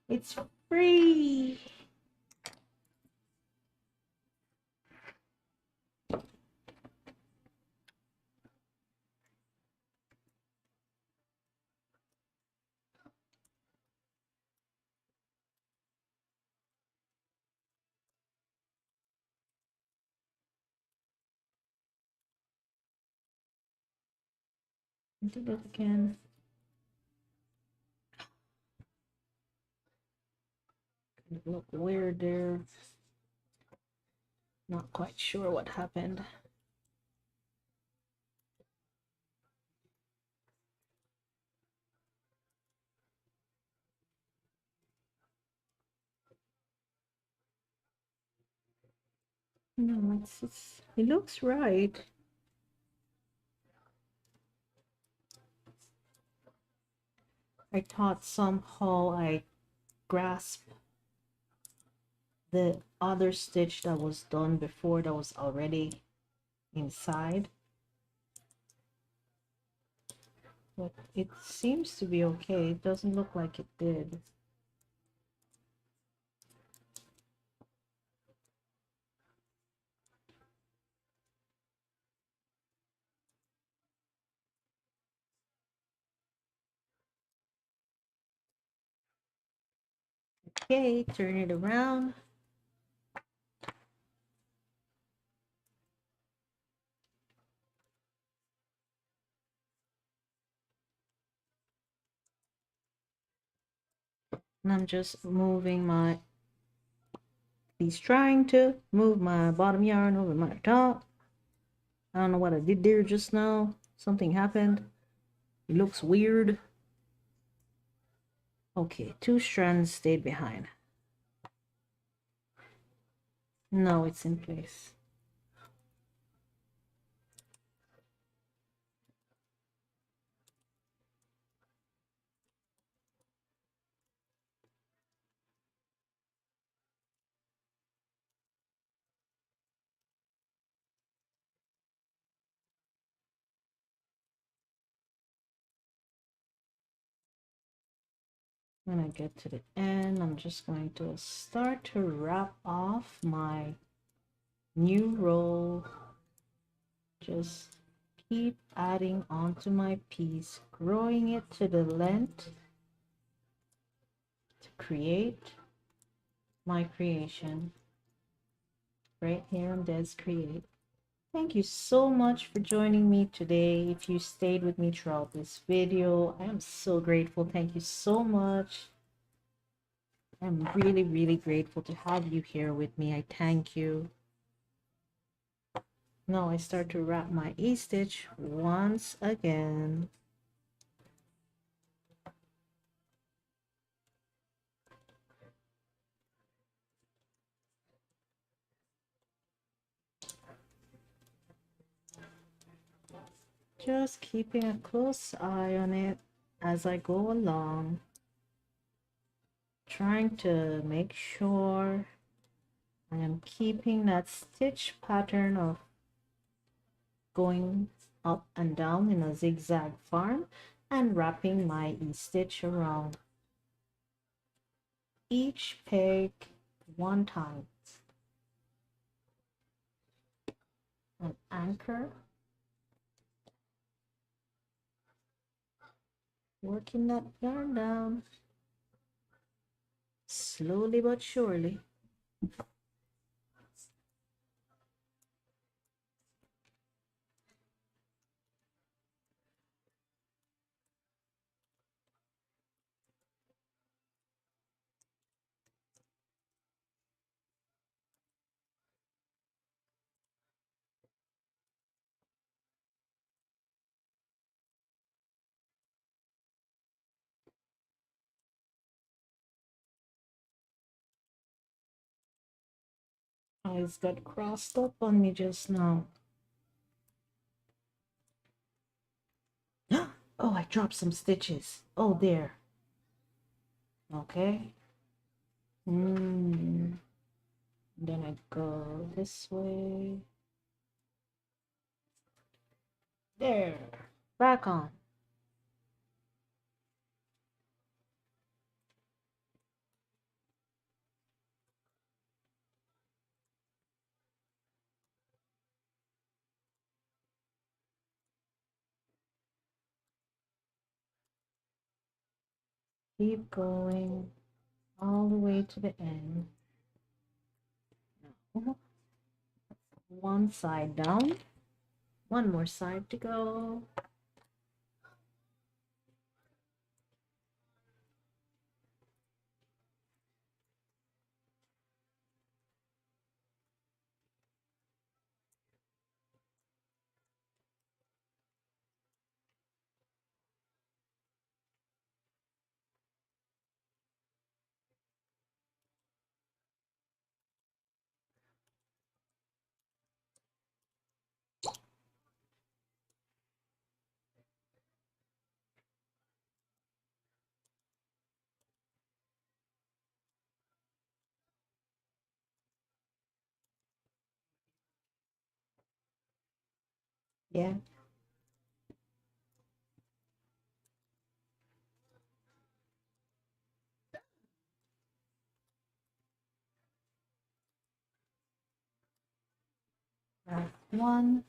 It's free. Do it again. Kind of look weird there. Not quite sure what happened. No, it looks right. I thought somehow I grasped the other stitch that was done before that was already inside, but it seems to be okay. It doesn't look like it did. Okay, turn it around. And I'm just moving my, he's trying to move my bottom yarn over my top. I don't know what I did there just now. Something happened. It looks weird. Okay, 2 strands stayed behind. No, it's in place. When I get to the end, I'm just going to start to wrap off my new row. Just keep adding onto my piece, growing it to the length to create my creation. Right here on Des Create. Thank you so much for joining me today. If you stayed with me throughout this video, I am so grateful. Thank you so much. I'm really, really grateful to have you here with me. I thank you. Now I start to wrap my E-stitch once again. Just keeping a close eye on it as I go along. Trying to make sure I am keeping that stitch pattern of going up and down in a zigzag form and wrapping my E-stitch around each peg one time. An anchor, working that yarn down slowly but surely. Eyes got crossed up on me just now. Oh, I dropped some stitches. Oh, there. Okay. Then I go this way. There. Back on. Keep going all the way to the end. Now, one side down. One more side to go. Yeah. Last one.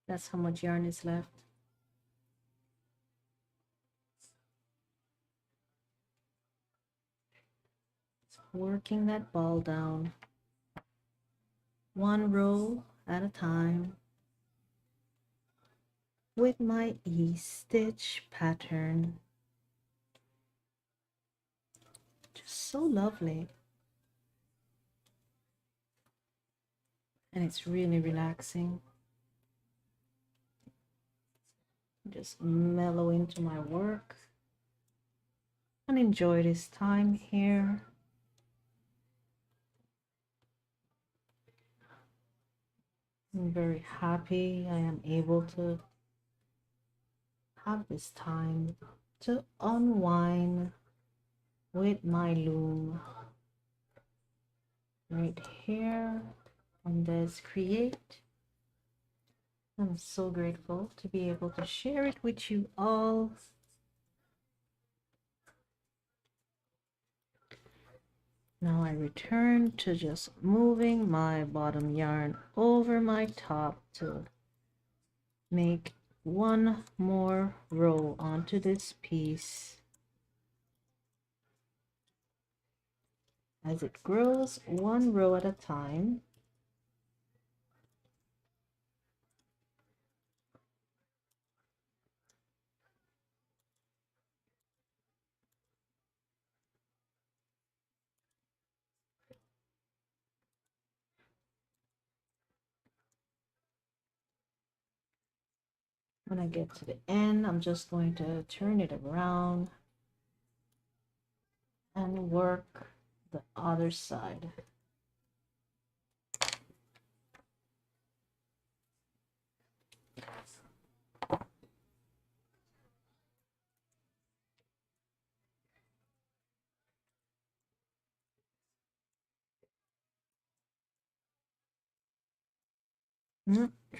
That's how much yarn is left. Working that ball down one row at a time with my E-stitch pattern. Just so lovely. And it's really relaxing. Just mellow into my work and enjoy this time here. I'm very happy I am able to have this time to unwind with my loom right here on this create. I'm so grateful to be able to share it with you all. Now I return to just moving my bottom yarn over my top to make one more row onto this piece. As it grows, one row at a time. When I get to the end, I'm just going to turn it around and work the other side.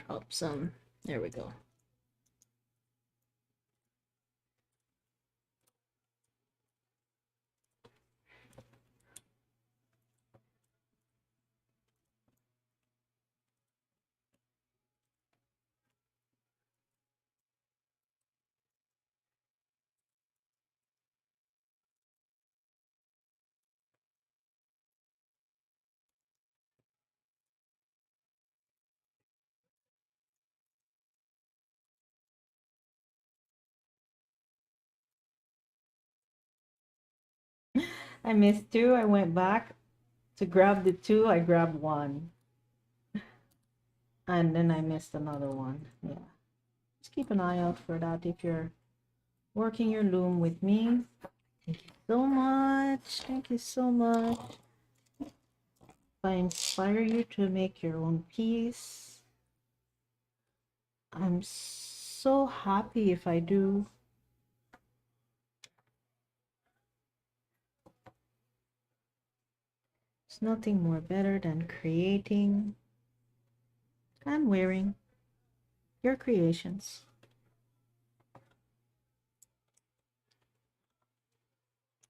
Drop some. There we go. I missed two. I went back to grab the two. I grabbed one. And then I missed another one. Yeah. Just keep an eye out for that if you're working your loom with me. Thank you so much. Thank you so much. If I inspire you to make your own piece, I'm so happy if I do. There's nothing more better than creating and wearing your creations.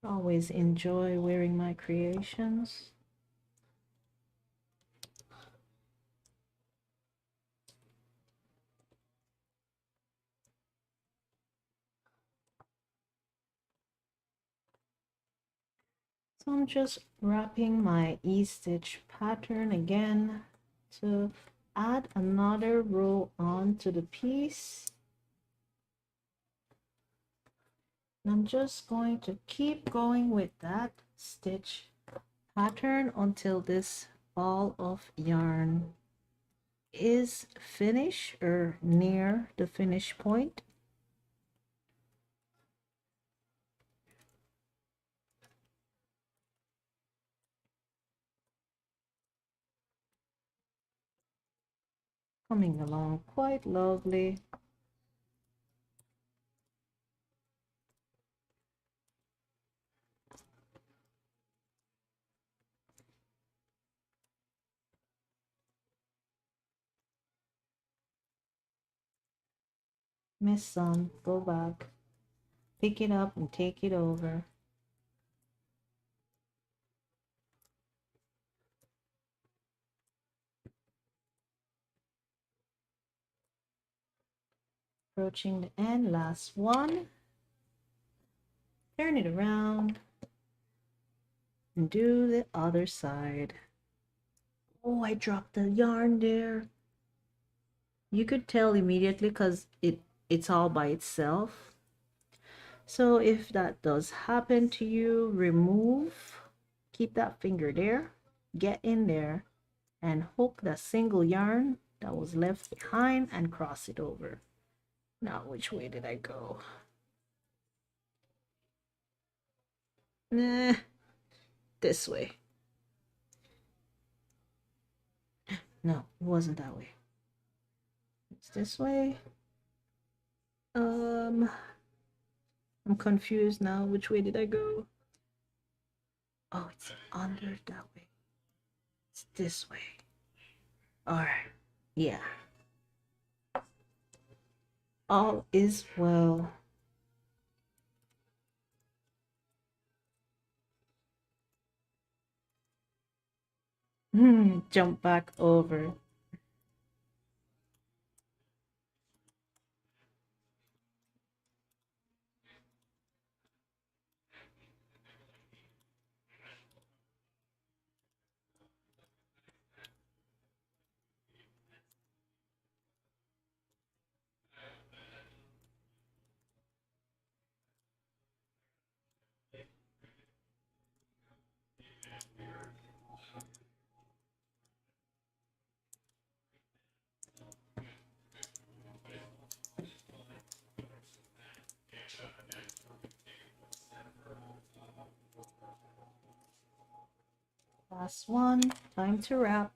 Always enjoy wearing my creations. So I'm just wrapping my E-stitch pattern again to add another row onto the piece. And I'm just going to keep going with that stitch pattern until this ball of yarn is finished or near the finish point. Coming along quite lovely. My son, go back. Pick it up and take it over. Approaching the end. Last one. Turn it around. And do the other side. Oh, I dropped the yarn there. You could tell immediately because it's all by itself. So if that does happen to you, remove, keep that finger there, get in there and hook that single yarn that was left behind and cross it over. Now, which way did I go? Nah, this way. No, it wasn't that way. It's this way. I'm confused now. Which way did I go? Oh, it's under that way. It's this way. All right. Yeah. All is well. Jump back over. Last one. Time to wrap.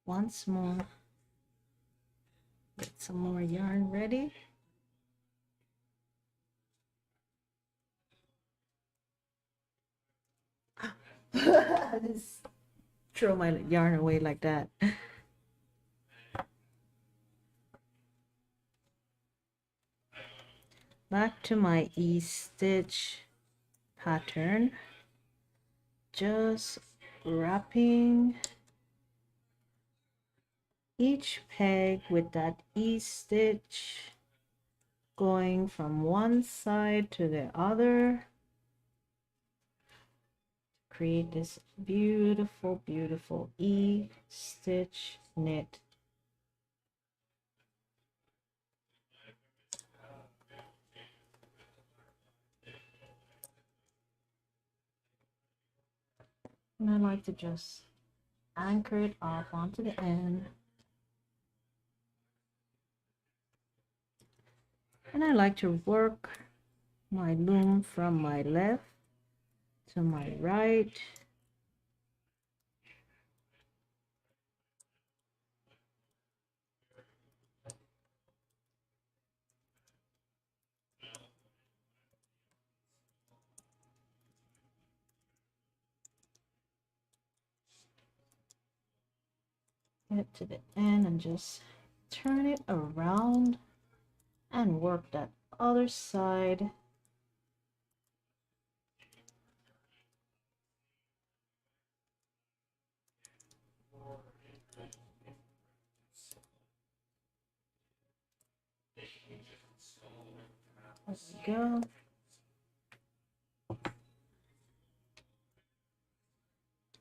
Once more. Get some more yarn ready. Just throw my yarn away like that. Back to my E-stitch pattern. Just wrapping each peg with that E-stitch, going from one side to the other. Create this beautiful, beautiful E-stitch knit. And I like to just anchor it off onto the end. And I like to work my loom from my left to my right. Get to the end and just turn it around and work that other side. There we go.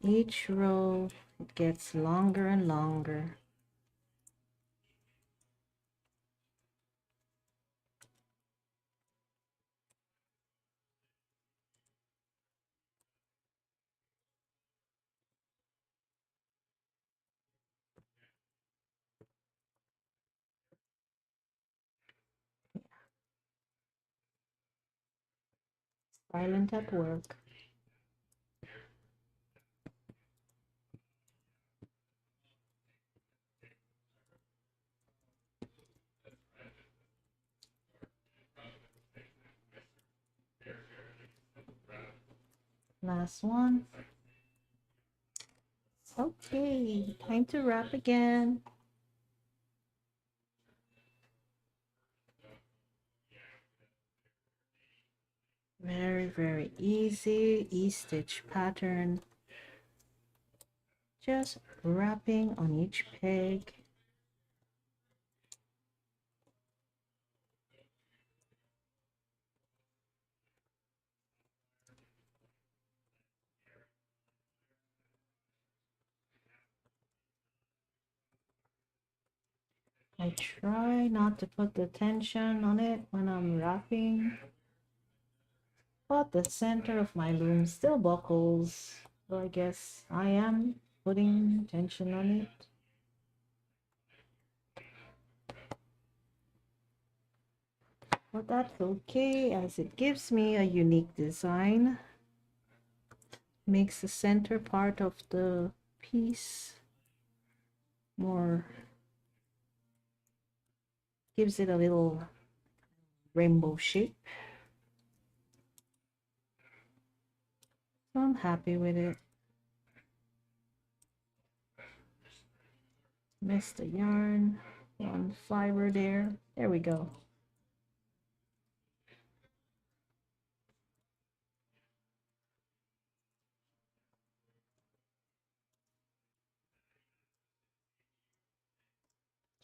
Each row it gets longer and longer. Silent at work. Last one. Okay, time to wrap again. Very easy E-stitch pattern. Just wrapping on each peg. I try not to put the tension on it when I'm wrapping, but the center of my loom still buckles, so I guess I am putting tension on it. But that's okay, as it gives me a unique design. Makes the center part of the piece more, gives it a little rainbow shape. So I'm happy with it. Missed the yarn, one fiber there. There we go.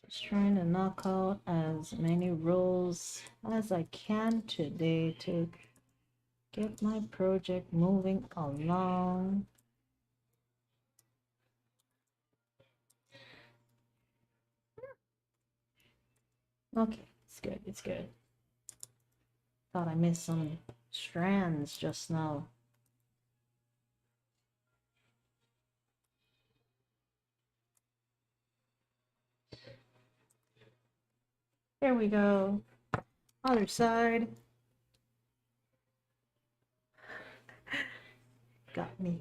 Just trying to knock out as many rows as I can today to get my project moving along. Okay, it's good, it's good. Thought I missed some strands just now. There we go. Other side. Got me.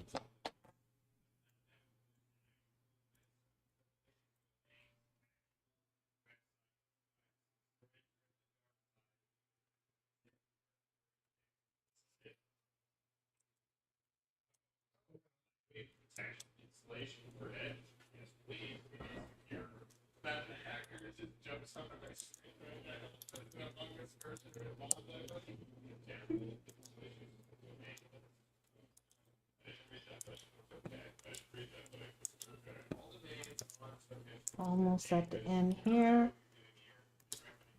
Almost at the end here.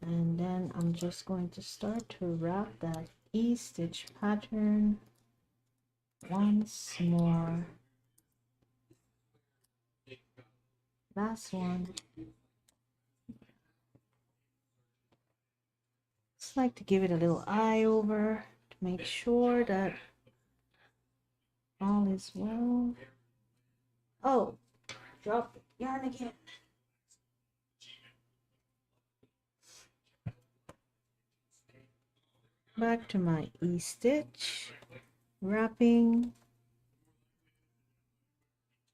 And then I'm just going to start to wrap that E-stitch pattern once more. Last one. Just like to give it a little eye over to make sure that all is well. Oh, drop the yarn again. Back to my E-stitch, wrapping,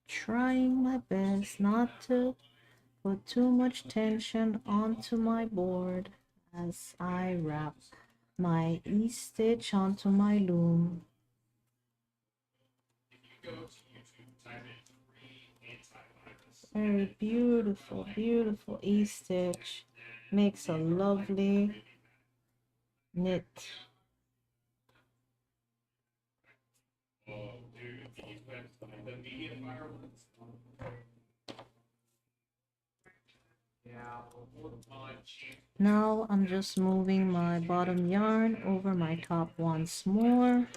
trying my best not to put too much tension onto my board as I wrap my E-stitch onto my loom. Very beautiful E-stitch. Makes a lovely knit. Now I'm just moving my bottom yarn over my top once more.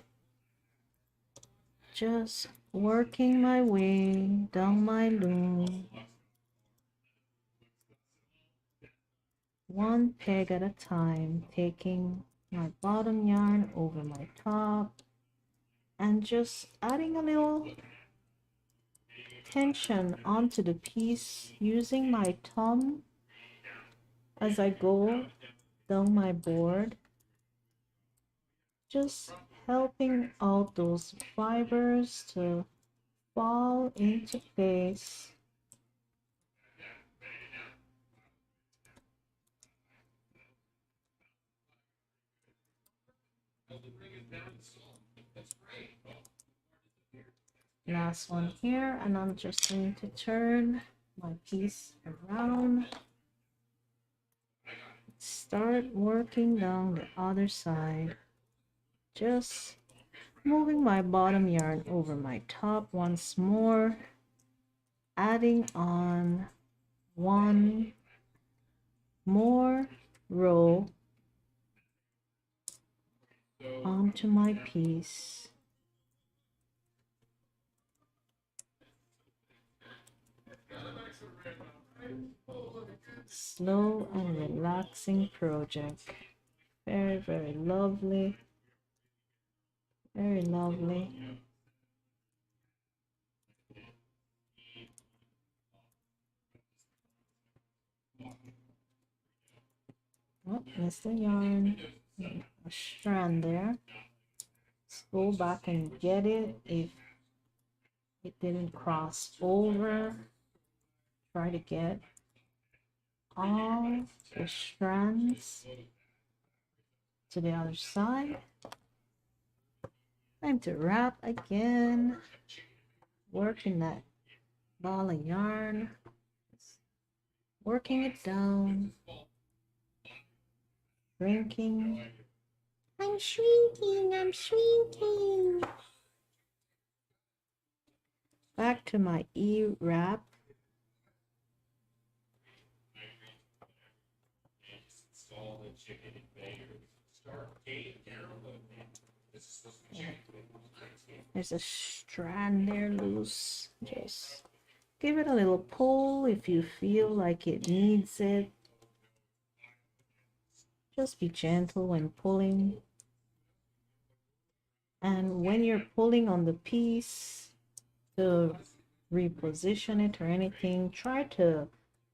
Just working my way down my loom. One peg at a time, taking my bottom yarn over my top and just adding a little tension onto the piece using my thumb as I go down my board, just helping out those fibers to fall into place. Last one here, and I'm just going to turn my piece around. Start working down the other side. just moving my bottom yarn over my top once more, adding on one more row onto my piece. Slow and relaxing project. Very, very lovely. Very lovely. Oh, missed the yarn. A strand there. Let's go back and get it if it didn't cross over. Try to get all the strands to the other side. Time to wrap again. Working that ball of yarn. Working it down. Shrinking. I'm shrinking, I'm shrinking. Back to my E-wrap. There's a strand there loose. Just give it a little pull if you feel like it needs it. Just be gentle when pulling. And when you're pulling on the piece to reposition it or anything, try to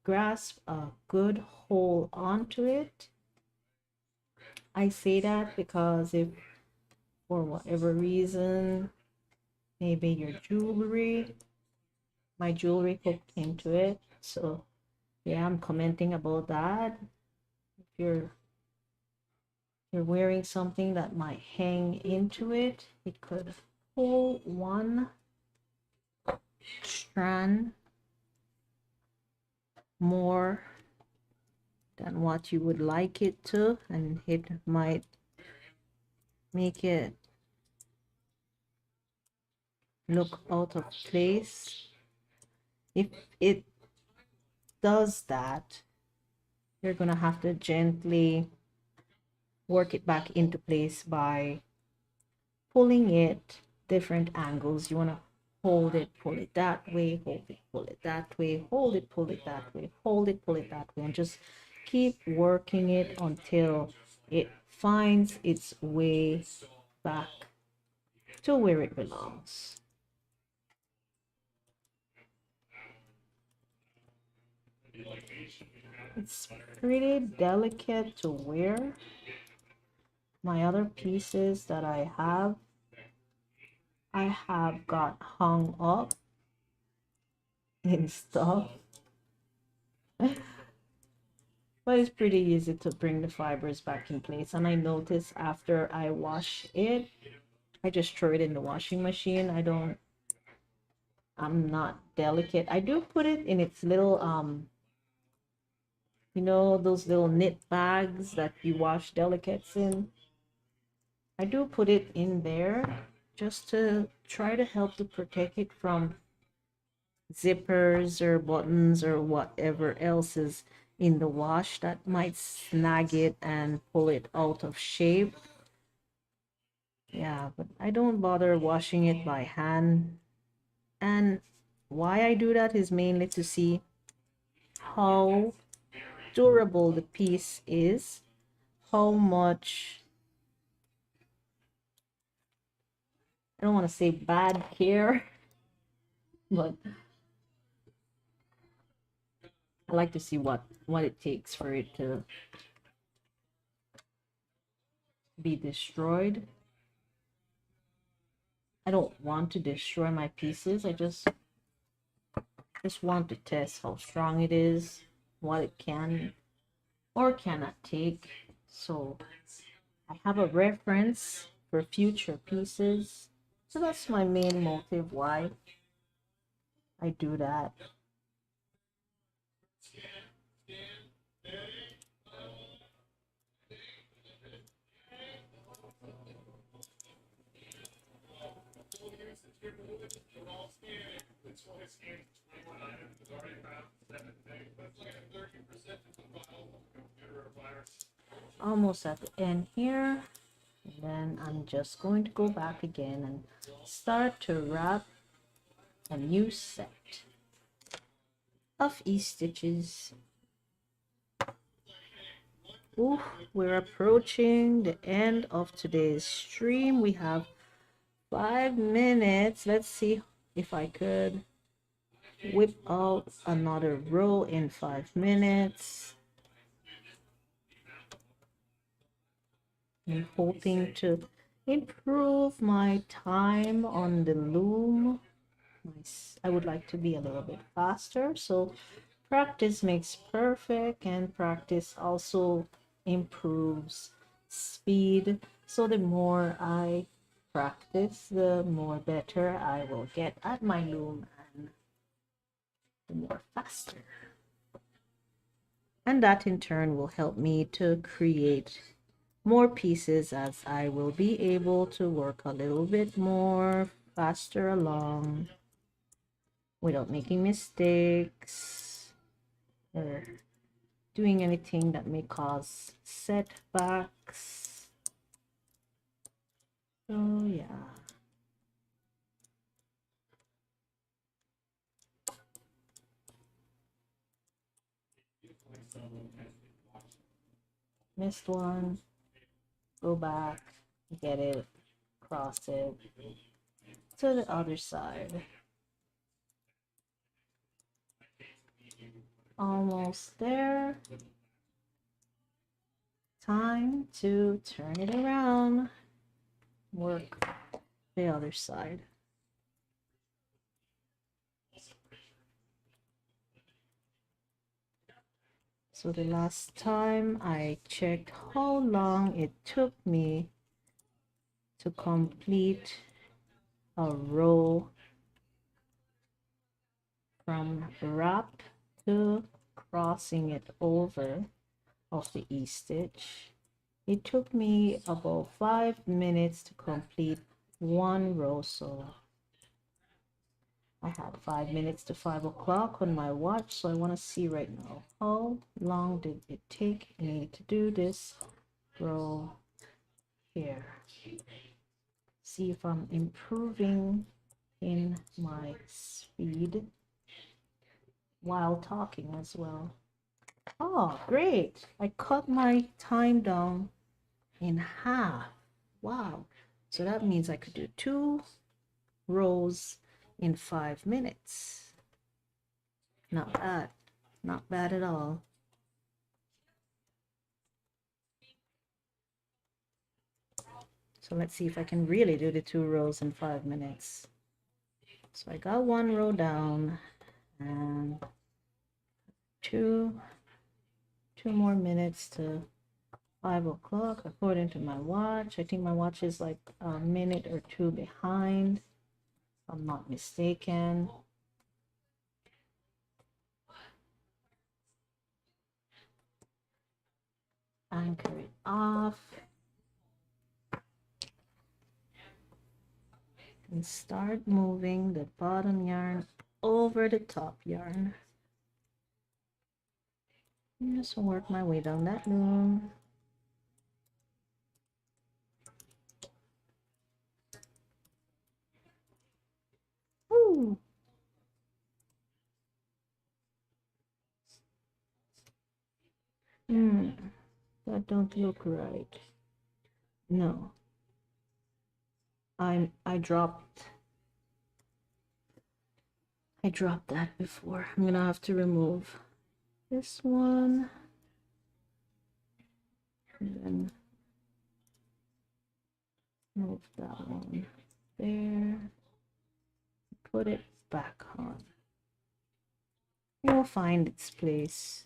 grasp a good hold onto it. I say that because if for whatever reason, maybe your jewelry, my jewelry hooked into it. So yeah, I'm commenting about that. If you're wearing something that might hang into it, it could pull one strand more than what you would like it to, and it might make it look out of place. If it does that, you're gonna have to gently work it back into place by pulling it different angles. You want to hold it, pull it that way, hold it, pull it that way, hold it, pull it that way, hold it, pull it that way, and just keep working it until it finds its way back to where it belongs. It's pretty delicate to wear. My other pieces that I have got hung up in stuff. But it's pretty easy to bring the fibers back in place. And I notice after I wash it, I just throw it in the washing machine. I'm not delicate. I do put it in its little, you know, those little knit bags that you wash delicates in. I do put it in there just to try to help to protect it from zippers or buttons or whatever else is in the wash that might snag it and pull it out of shape. Yeah, but I don't bother washing it by hand. And why I do that is mainly to see how durable the piece is, how much, I don't want to say bad care, but I like to see what it takes for it to be destroyed. I don't want to destroy my pieces. I just want to test how strong it is, what it can or cannot take. So I have a reference for future pieces. So that's my main motive why I do that. Almost at the end here. And then I'm just going to go back again and start to wrap a new set of e-stitches. Ooh, we're approaching the end of today's stream. We have 5 minutes. Let's see if I could whip out another row in 5 minutes. I'm hoping to improve my time on the loom. I would like to be a little bit faster, so practice makes perfect, and practice also improves speed. So the more I practice, the more better I will get at my loom, and the more faster. And that in turn will help me to create more pieces, as I will be able to work a little bit more faster along without making mistakes or doing anything that may cause setbacks. So yeah. Missed one. Go back, get it, cross it to the other side. Almost there. Time to turn it around. Work the other side. So the last time I checked how long it took me to complete a row from wrap to crossing it over of the e-stitch. It took me about 5 minutes to complete one row, so I had 5 minutes to 5 o'clock on my watch. So I want to see right now, how long did it take me to do this row here? See if I'm improving in my speed while talking as well. Oh, great. I cut my time down in half. Wow. So that means I could do 2 rows in 5 minutes. Not bad. Not bad at all. So let's see if I can really do the 2 rows in 5 minutes. So I got 1 row down and 2 more minutes to 5 o'clock according to my watch. I think my watch is like a minute or 2 behind, if I'm not mistaken. Anchor it off and start moving the bottom yarn over the top yarn. Just work my way down that loom. Woo! That don't look right. No. I dropped that before. I'm gonna have to remove this one and then move that one there. Put it back on. It will find its place.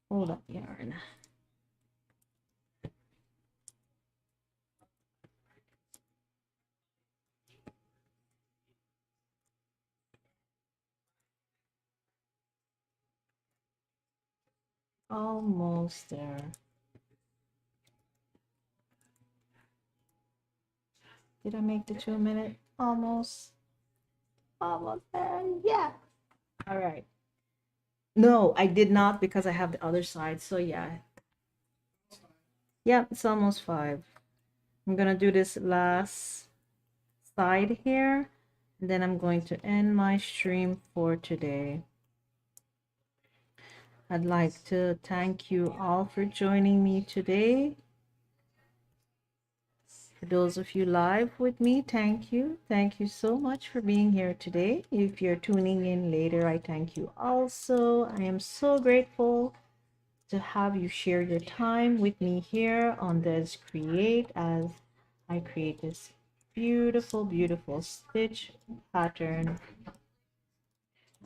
Hold up yarn. Almost there. Did I make the 2 minute? Almost. Almost there. Yeah. All right. No, I did not because I have the other side. So yeah. Yeah, it's almost 5. I'm gonna do this last side here, and then I'm going to end my stream for today. I'd like to thank you all for joining me today. For those of you live with me, thank you. Thank you so much for being here today. If you're tuning in later, I thank you also. I am so grateful to have you share your time with me here on this create as I create this beautiful, beautiful stitch pattern.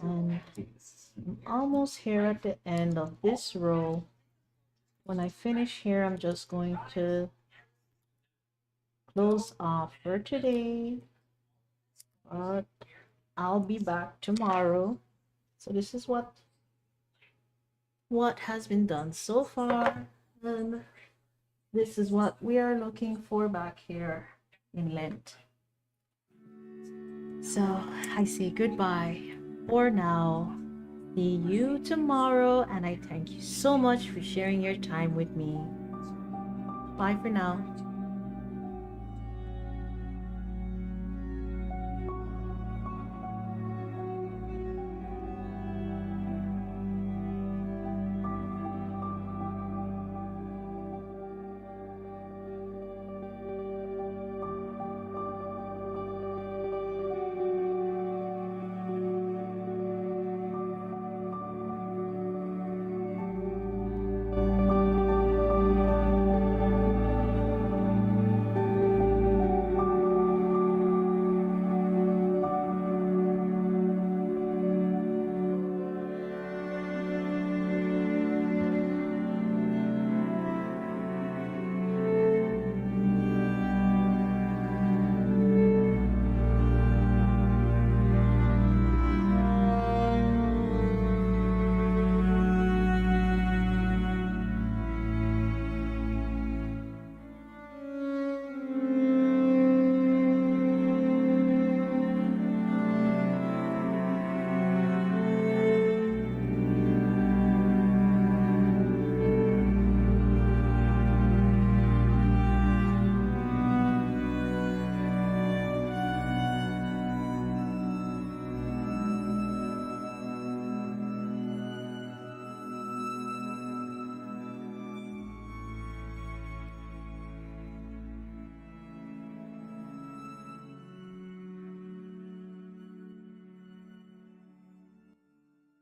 And I'm almost here at the end of this row. When I finish here, I'm just going to close off for today. But I'll be back tomorrow. So this is what has been done so far. And this is what we are looking for back here in Lent. So I say goodbye for now. See you tomorrow, and I thank you so much for sharing your time with me. Bye for now.